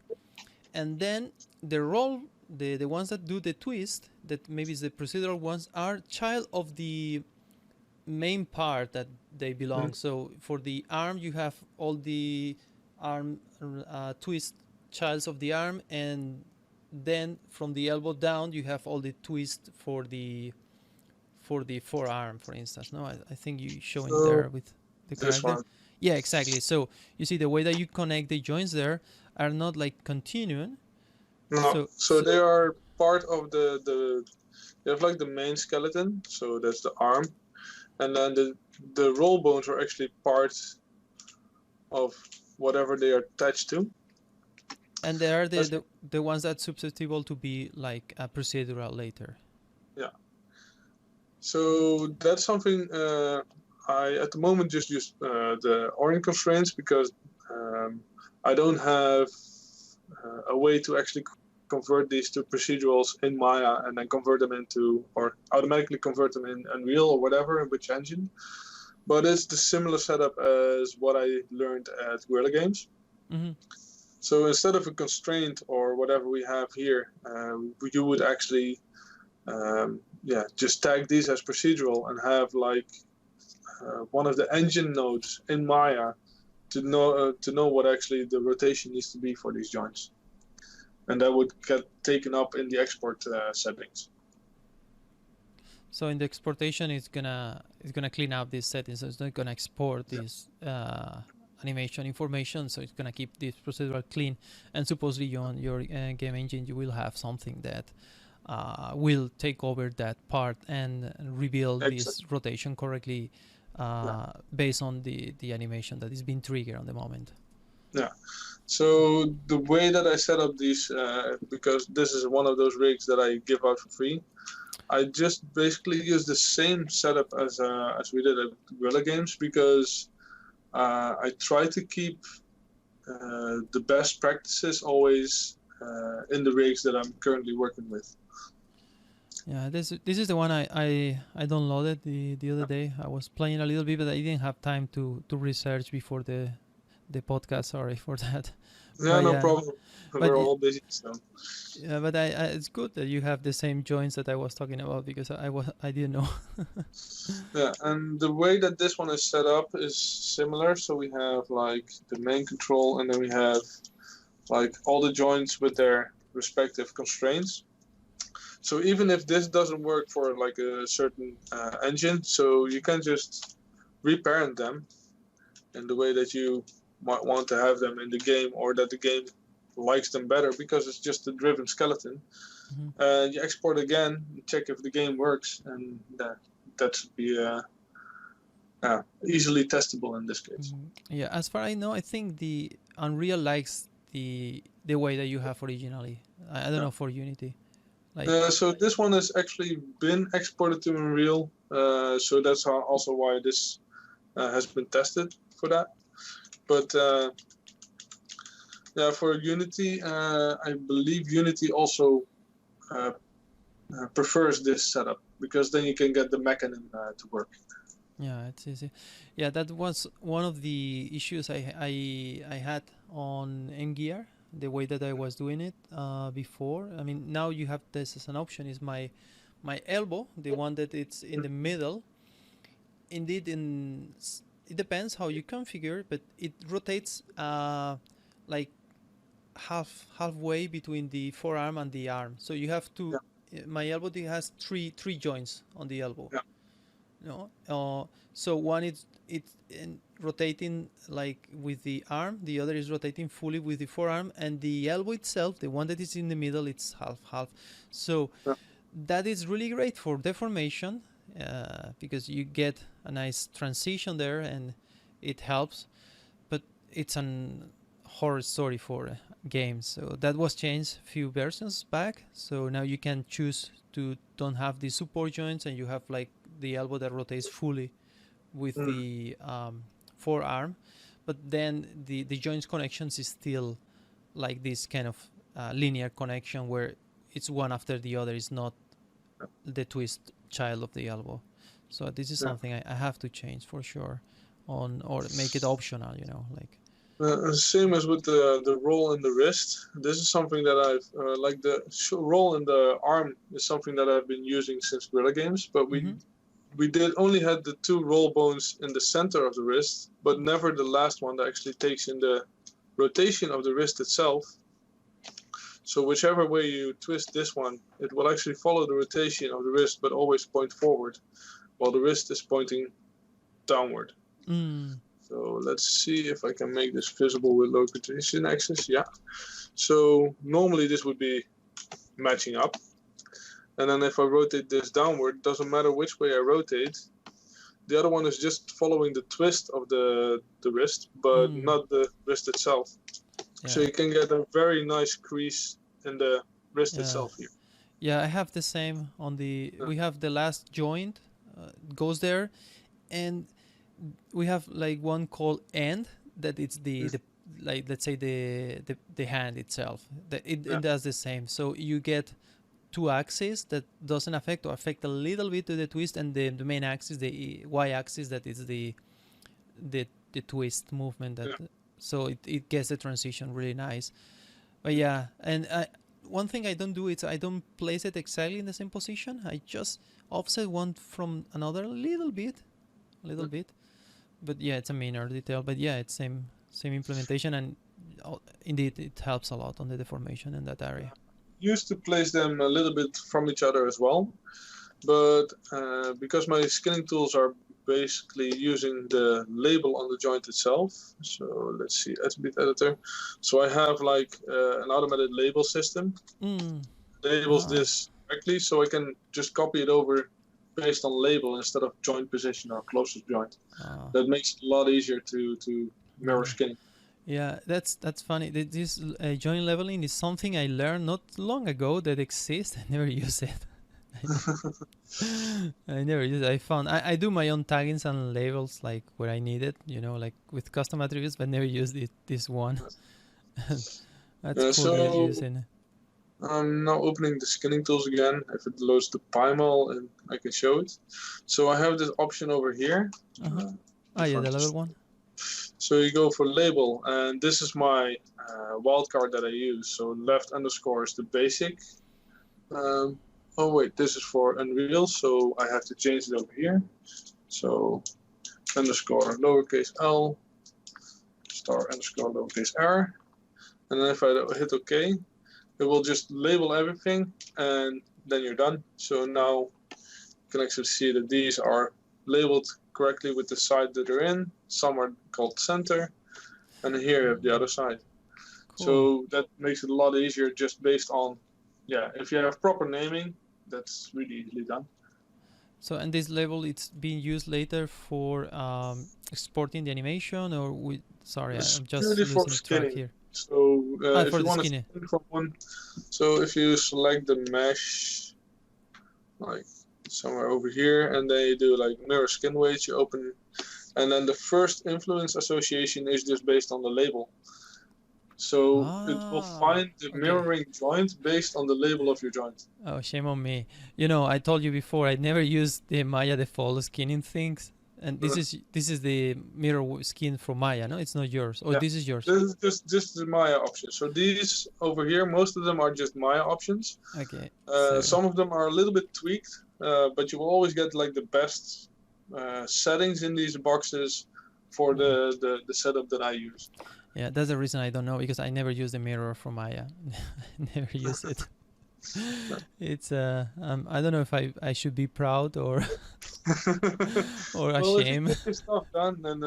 and then the roll, the ones that do the twist, that maybe is the procedural ones, are child of the main part that they belong. So for the arm, you have all the arm twist childs of the arm, and then from the elbow down you have all the twist for the forearm, for instance. No, I think you showing So there with the this connector. one. Yeah, exactly. So you see the way that you connect the joints there are not like continuum. No, So, so they are part of the they have like the main skeleton, so that's the arm, and then the roll bones are actually part of whatever they are attached to. and they are That's, the ones that's susceptible to be like a procedural later. yeah. So that's something I at the moment just use the Orion constraints because I don't have a way to actually convert these to procedurals in Maya and then convert them into, or automatically convert them in Unreal or whatever, in which engine. But it's the similar setup as what I learned at Guerrilla Games. Mm-hmm. So instead of a constraint or whatever we have here, you would actually just tag these as procedural and have like one of the engine nodes in Maya to know what actually the rotation needs to be for these joints, and that would get taken up in the export settings. So in the exportation, it's gonna clean out these settings. So it's not gonna export this animation information. So it's gonna keep this procedural clean. And supposedly on your game engine, you will have something that will take over that part and reveal this rotation correctly based on the animation that is being triggered on the moment. Yeah. So the way that I set up these, because this is one of those rigs that I give out for free, I just basically use the same setup as we did at Guerrilla Games because I try to keep the best practices always in the rigs that I'm currently working with. Yeah, this is the one I downloaded the other day. I was playing a little bit, but I didn't have time to research before the podcast. Sorry for that. Yeah, no problem. We're but all busy, so. Yeah, but it's good that you have the same joints that I was talking about because I didn't know. Yeah, and the way that this one is set up is similar. So we have like the main control, and then we have like all the joints with their respective constraints. So even if this doesn't work for like a certain engine, so you can just reparent them in the way that you might want to have them in the game, or that the game likes them better because it's just a driven skeleton. Mm-hmm. You export again, you check if the game works, and that should be easily testable in this case. Mm-hmm. Yeah, as far as I know, I think the Unreal likes the way that you have originally. I don't know for Unity. So this one has actually been exported to Unreal, so that's also why this has been tested for that. But for Unity, I believe Unity also prefers this setup because then you can get the mechanism to work. Yeah, it's easy. Yeah, that was one of the issues I had on MGear, the way that I was doing it before. I mean, now you have this as an option. Is my elbow, the one that it's in the middle. Indeed, it depends how you configure, but it rotates like halfway between the forearm and the arm. So you have to. Yeah. My elbow has three joints on the elbow. Yeah. No, so one is rotating like with the arm, the other is rotating fully with the forearm, and the elbow itself, the one that is in the middle, it's half. So that is really great for deformation because you get a nice transition there, and it helps. But it's an horror story for games. So that was changed a few versions back. So now you can choose to don't have the support joints, and you have like the elbow that rotates fully with the forearm, but then the joints connections is still like this kind of linear connection where it's one after the other. It's not the twist child of the elbow. So this is something I have to change for sure, or make it optional. Same as with the roll in the wrist. This is something that I've like the roll in the arm is something that I've been using since Guerrilla Games, but we did only had the two roll bones in the center of the wrist, but never the last one that actually takes in the rotation of the wrist itself. So whichever way you twist this one, it will actually follow the rotation of the wrist, but always point forward, while the wrist is pointing downward. So let's see if I can make this visible with location axis. Yeah. So normally this would be matching up. And then if I rotate this downward, doesn't matter which way I rotate, the other one is just following the twist of the wrist, but not the wrist itself. Yeah. So you can get a very nice crease in the wrist itself here. Yeah, I have the same on the, we have the last joint goes there, and we have like one called end, that it's the like, let's say the hand itself, that it does the same. So you get two axes that doesn't affect or affect a little bit to the twist, and the main axis, the y axis, that is the twist movement, that so it gets the transition really nice. But yeah, and one thing I don't do is I don't place it exactly in the same position. I just offset one from another a little bit. But yeah, it's a minor detail. But yeah, it's same implementation, and indeed it helps a lot on the deformation in that area. Used to place them a little bit from each other as well, but because my skinning tools are basically using the label on the joint itself. So let's see, Attribute Editor. So I have like an automated label system. Labels this directly, so I can just copy it over based on label instead of joint position or closest joint. That makes it a lot easier to mirror skinning. Yeah, that's funny. This joint leveling is something I learned not long ago that exists. I never use it. I never use it. I found I do my own taggings and labels like where I need it, like with custom attributes, but never used this one. That's cool that you're using. I'm now opening the skinning tools again. If it loads the PyML, and I can show it. So I have this option over here. Yeah, the level one. So you go for label, and this is my wildcard that I use. So left underscore is the basic. Oh wait, this is for Unreal, so I have to change it over here. So underscore lowercase l, star underscore lowercase r. And then if I hit OK, it will just label everything, and then you're done. So now you can actually see that these are labeled correctly with the side that they're in. Some are called center, and here you have the other side. Cool. So that makes it a lot easier just based on, if you have proper naming, that's really easily done. So, and this label, it's being used later for exporting the animation, or sorry, I'm just losing track here. So if for you the want skinning. to skin from one, so if you select the mesh, like somewhere over here, and then you do like mirror skin weights, you open, and then the first influence association is just based on the label. So it will find the mirroring joint based on the label of your joint. Oh, shame on me. I told you before, I never used the Maya default skinning things. And this is the mirror skin from Maya, no? It's not yours. Oh, this is yours. This is the Maya option. So these over here, most of them are just Maya options. Okay. Some of them are a little bit tweaked, but you will always get like the best settings in these boxes for the setup that I use. Yeah, that's the reason I don't know, because I never use the mirror from Maya. Never use it. It's I don't know if I should be proud or or well, ashamed. If you get your stuff done, then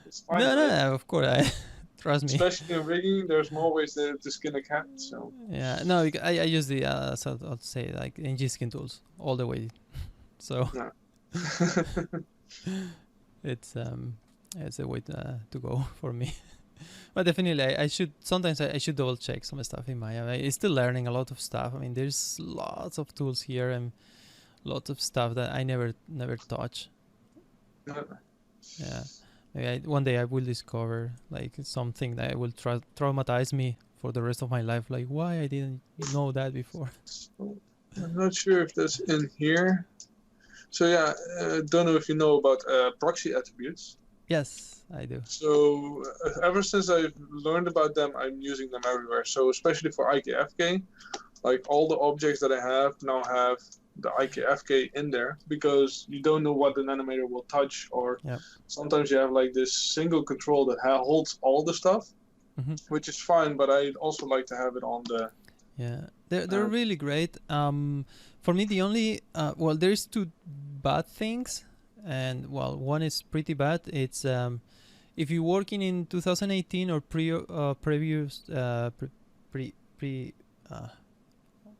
it's fine. No, of course, trust me. Especially in rigging, there's more ways to skin a cat. So yeah, no, I use the so I'll say like NG skin tools all the way. So it's a way to go for me. But definitely, I should double check some stuff in Maya. I'm still learning a lot of stuff. I mean, there's lots of tools here and lots of stuff that I never touch. Yeah, maybe one day I will discover like something that will traumatize me for the rest of my life. Like, why I didn't know that before. I'm not sure if that's in here. So yeah, don't know if you know about proxy attributes. Yes, I do. So ever since I've learned about them, I'm using them everywhere. So especially for IKFK, like all the objects that I have now have the IKFK in there, because you don't know what an animator will touch, or sometimes you have like this single control that holds all the stuff, which is fine, but I also like to have it on the Yeah, they're Uh, really great. For me, the only well, there's two bad things, and well, one is pretty bad. It's if you're working in 2018 or previous pre uh,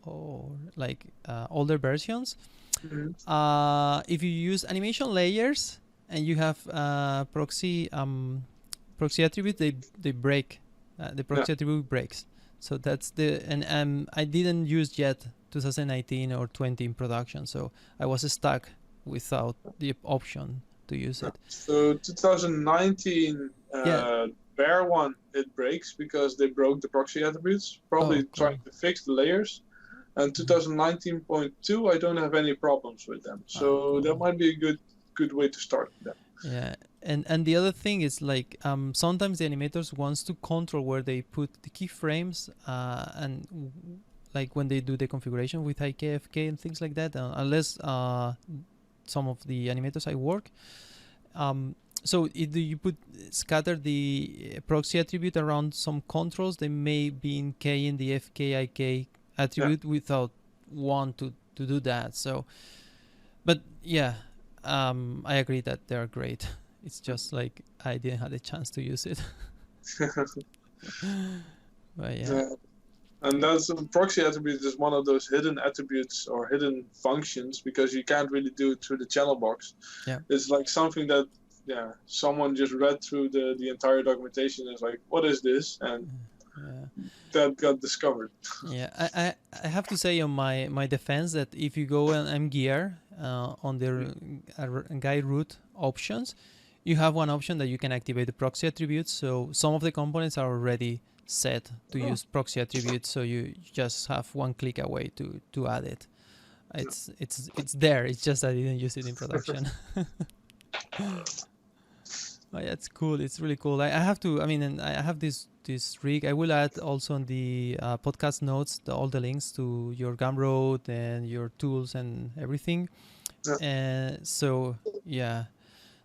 or like older versions, mhm. if you use animation layers and you have proxy attributes, they break. The Yeah. proxy attribute breaks. So that's the and I didn't use yet 2019 or 20 in production, so I was stuck without the option to use Yeah. it. So 2019 Yeah. Bear one, it breaks because they broke the proxy attributes, Oh, probably trying cool. to fix the layers. And Mhm. 2019.2, I don't have any problems with them. So that Cool. might be a good way to start them. Yeah, and the other thing is like sometimes the animators wants to control where they put the keyframes like when they do the configuration with IK, FK and things like that. Unless some of the animators I work, so if you put scatter the proxy attribute around some controls, they may be in K in the FK IK Yeah. attribute without want to do that. So but yeah, I agree that they are great. It's just like I didn't have the chance to use it. But yeah, Yeah. And that's proxy attribute is one of those hidden attributes or hidden functions because you can't really do it through the channel box. yeah, It's like something that someone just read through the entire documentation and is like, what is this? And yeah, that got discovered. yeah. I have to say on my defense that if you go on mgear on the guide root options, you have one option that you can activate the proxy attributes. So some of the components are already set to Oh, use proxy attributes. So you just have one click away to add it. no. It's there. It's just I didn't use it in production. Oh, yeah, it's cool. It's really cool. I have to. I mean, and I have this rig. I will add also on the podcast notes all the links to your Gumroad and your tools and everything. Yeah. And so yeah,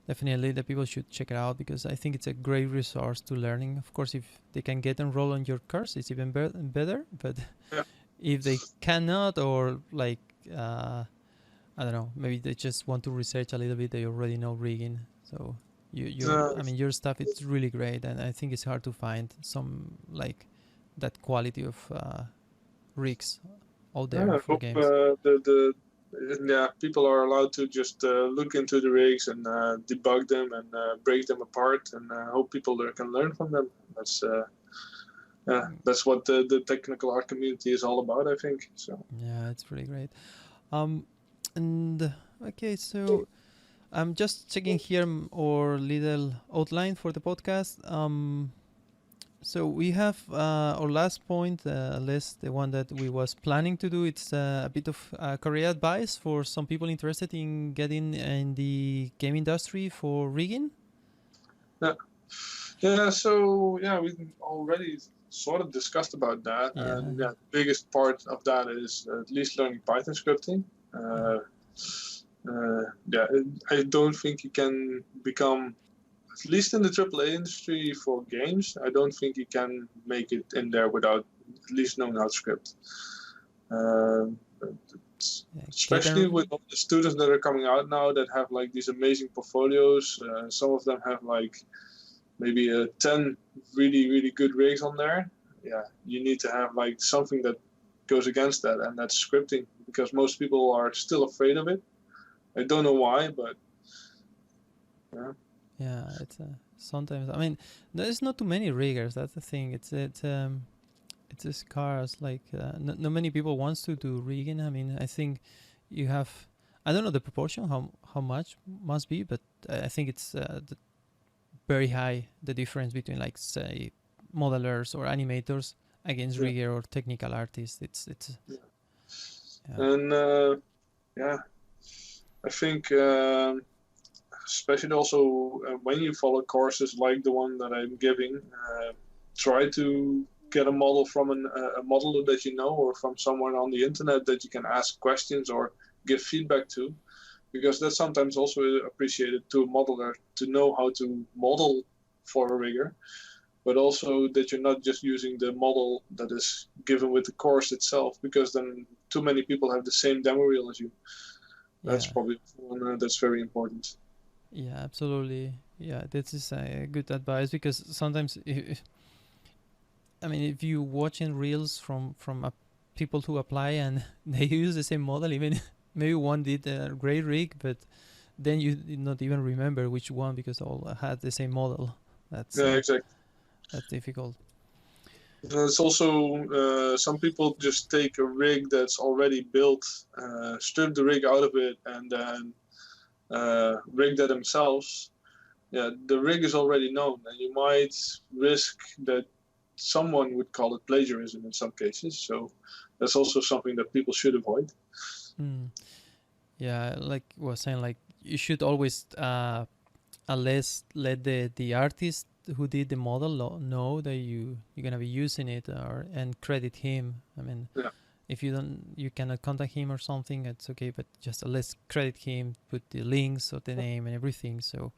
definitely the people should check it out because I think it's a great resource to learning. Of course, if they can get enrolled on your course, it's even better. But Yeah. if they cannot or like I don't know, maybe they just want to research a little bit, they already know rigging. So Uh, I mean your stuff it's really great, and I think it's hard to find some like that quality of rigs out there I for hope games. people are allowed to just look into the rigs and debug them and break them apart, and hope people can learn from them. That's what the technical art community is all about, I think. So Yeah, it's really great. Um, and okay, so I'm just checking here our little outline for the podcast. So we have our last point, unless the one that we was planning to do. It's a bit of career advice for some people interested in getting in the game industry for rigging. yeah, we already sort of discussed about that, Yeah. and the biggest part of that is at least learning Python scripting. Mhm. Uh, yeah, I don't think you can become, at least in the AAA industry for games, I don't think you can make it in there without at least knowing how to script. Um, Yeah, get Especially them. with all the students that are coming out now that have like these amazing portfolios. Some of them have like maybe 10 really good rigs on there. Yeah, you need to have like something that goes against that, and that's scripting, because most people are still afraid of it. I don't know why, but yeah. Yeah, it's sometimes. I mean, there's not too many riggers. That's the thing. It's a scarce. Like not many people wants to do rigging. I mean, I think you have. I don't know the proportion how much must be, but I think it's very high the difference between like say modelers or animators against Yeah. rigger or technical artists. It's Yeah. yeah. And yeah, I think especially also when you follow courses like the one that I'm giving, try to get a model from a modeler that you know, or from someone on the internet that you can ask questions or give feedback to, because that's sometimes also appreciated to a modeler to know how to model for a rigger. but also that you're not just using the model that is given with the course itself, because then too many people have the same demo reel as you. That's Yeah. probably one that's very important. Yeah, absolutely. Yeah, this is a good advice, because sometimes, I mean, if you watching reels from people who apply and they use the same model, even maybe one did a great rig, but then you did not even remember which one because all had the same model. Yeah, exactly. That's difficult. It's also some people just take a rig that's already built, strip the rig out of it, and then rig that themselves. Yeah, the rig is already known, and you might risk that someone would call it plagiarism in some cases. So that's also something that people should avoid. Mm. Yeah, like I was saying, like you should always unless let the artist who did the model know that you're gonna be using it, or and credit him. I mean, Yeah. if you cannot contact him or something, it's okay, but just let's credit him, put the links of the name and everything. So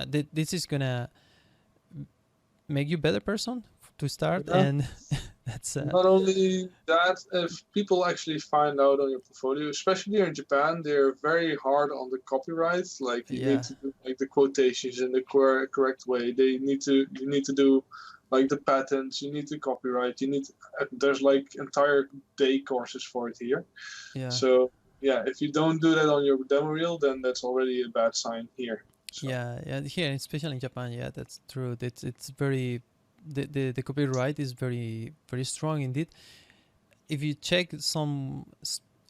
this is gonna make you better person to start, Yeah. and that's Not only that, if people actually find out on your portfolio, especially here in Japan, they're very hard on the copyright. Like you need yeah, to do like the quotations in the correct way. You need to do like the patents. You need to copyright. There's like entire day courses for it here. yeah, So yeah, if you don't do that on your demo reel, then that's already a bad sign here. So yeah. Here, especially in Japan, yeah, that's true. It's very the copyright is very strong indeed. If you check some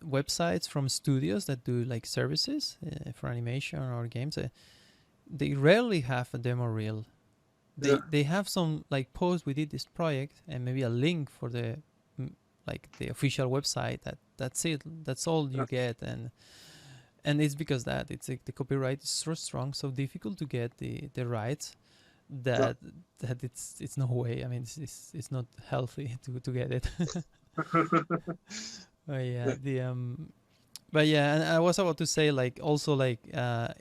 websites from studios that do like services for animation or games, they rarely have a demo reel. yeah, They have some like post, we did this project, and maybe a link for the like the official website. That's it. That's all you yeah, get, and it's because that it's like the copyright is so strong, so difficult to get the rights, yeah. that it's no way. I mean, it's not healthy to get it. But yeah, Yeah. but yeah, and I was about to say, like, also, like,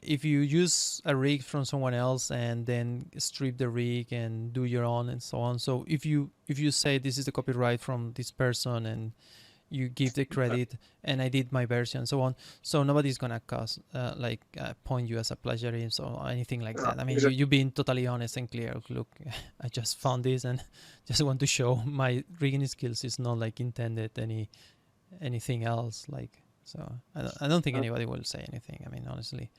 if you use a rig from someone else and then strip the rig and do your own and so on. So if you say this is the copyright from this person, and you give the credit, and I did my version and so on, so nobody's gonna point you as a plagiarist or anything like Yeah, that. I mean, exactly. you being totally honest and clear. Look, I just found this and just want to show my rigging skills is not like intended anything else, like. So I don't think anybody will say anything. I mean, honestly.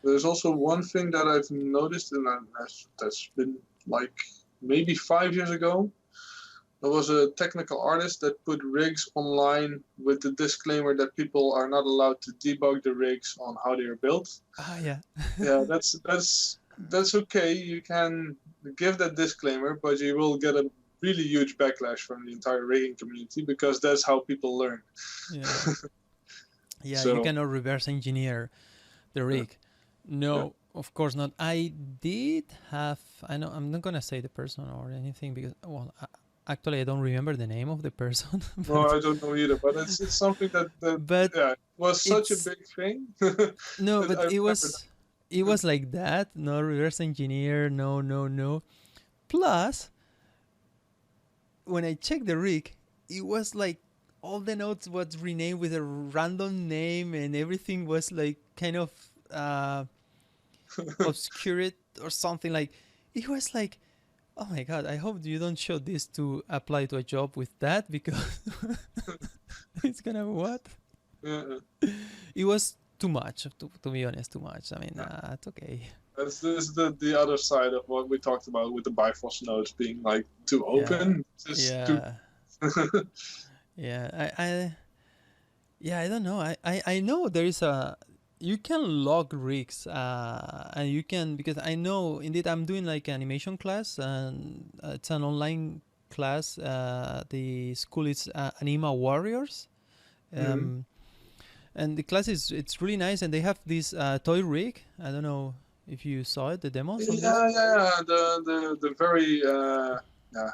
There's also one thing that I've noticed, and that's been like maybe 5 years ago. There was a technical artist that put rigs online with the disclaimer that people are not allowed to debug the rigs on how they are built. Ah, yeah. Yeah, that's okay. You can give that disclaimer, but you will get a really huge backlash from the entire rigging community because that's how people learn. Yeah. Yeah, you So cannot reverse engineer the yeah, rig. yeah. No, of course not. I did have. I know. I'm not gonna say the person or anything because, well, actually, I don't remember the name of the person. No, but I don't know either, but it's something that but yeah was such a it's big thing no. that But I it remember that. was like that. No reverse engineer. No, no, no. Plus, when I checked the rig, it was like all the notes was renamed with a random name, and everything was like kind of obscured or something. Like, it was like, oh my god, I hope you don't show this to apply to a job with that, because it's gonna what? Yeah, It was too much, to be honest, too much. I mean, yeah. it's okay. That's this is the other side of what we talked about with the Bifrost nodes being like too Yeah, open. Just too. yeah, yeah. I don't know. I know there is a, you can log rigs, and you can, because I know indeed I'm doing like an animation class, and it's an online class. The school is Anima Warriors. Mhm. Um, and the class is, it's really nice, and they have this toy rig. I don't know if you saw it, the demos of this. Yeah. The very yeah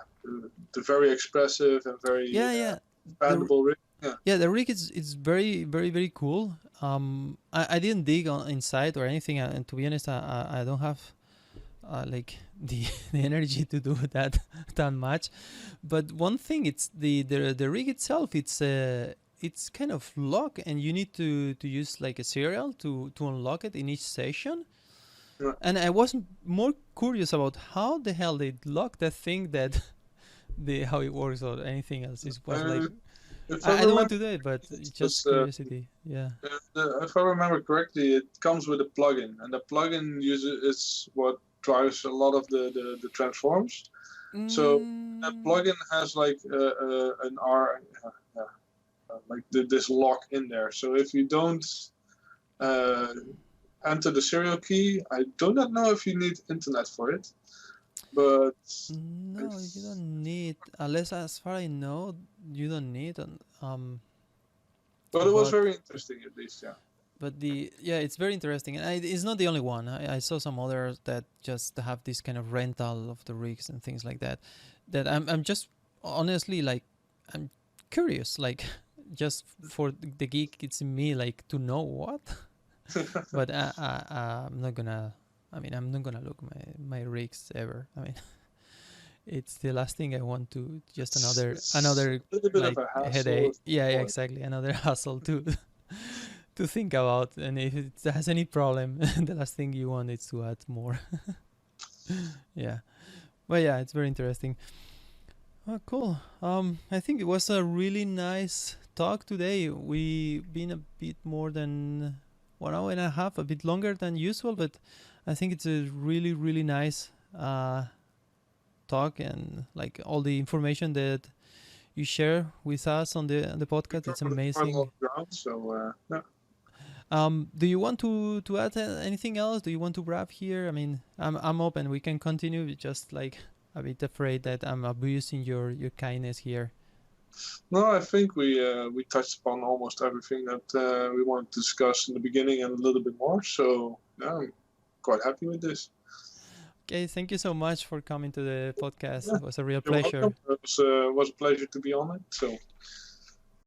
the very expressive and very Yeah, yeah. The expandable rig. Yeah. Yeah, the rig is very cool. I didn't dig on inside or anything, and to be honest, I don't have like the the energy to do that much. But one thing, it's the rig itself. It's kind of locked, and you need to use like a serial to unlock it in each session. Yeah. And I was more curious about how the hell they lock that thing, that the how it works or anything else. It was like, If I don't want remember, to do it, but it it's was, just curiosity. Yeah. if I remember correctly, it comes with a plugin, and the plugin uses is what drives a lot of the transforms. So that Mm, plugin has like an R, like this lock in there. So if you don't uh, enter the serial key, I do not know if you need internet for it, but I no, you don't need, unless as far I know, you don't need an but it was but very interesting at least, yeah. the yeah, it's very interesting, and it's not the only one. I saw some others that just have this kind of rental of the rigs and things like that. That I'm just honestly like, I'm curious, like just for the geek, it's in me, like to know what. But I'm not gonna. I mean, I'm not gonna look my rigs ever. I mean, it's the last thing I want to, just It's another a little bit of like a hassle. headache. Yeah, yeah, exactly. Another hassle to to think about, and if it has any problem, the last thing you want is to add more. Yeah, but yeah, it's very interesting. Oh, cool. I think it was a really nice talk today. We been a bit more than 1 hour and a half, a bit longer than usual, but I think it's a really nice talk, and like all the information that you share with us on the We podcast. It's covered quite a lot amazing. of ground, so yeah. Do you want to add anything else? Do you want to wrap here? I mean, I'm open. We can continue. Just like a bit afraid that I'm abusing your kindness here. No, I think we touched upon almost everything that we wanted to discuss in the beginning and a little bit more. So yeah, I'm quite happy with this. Okay, thank you so much for coming to the podcast. Yeah, It was a real you're welcome. pleasure. It was a pleasure to be on it. So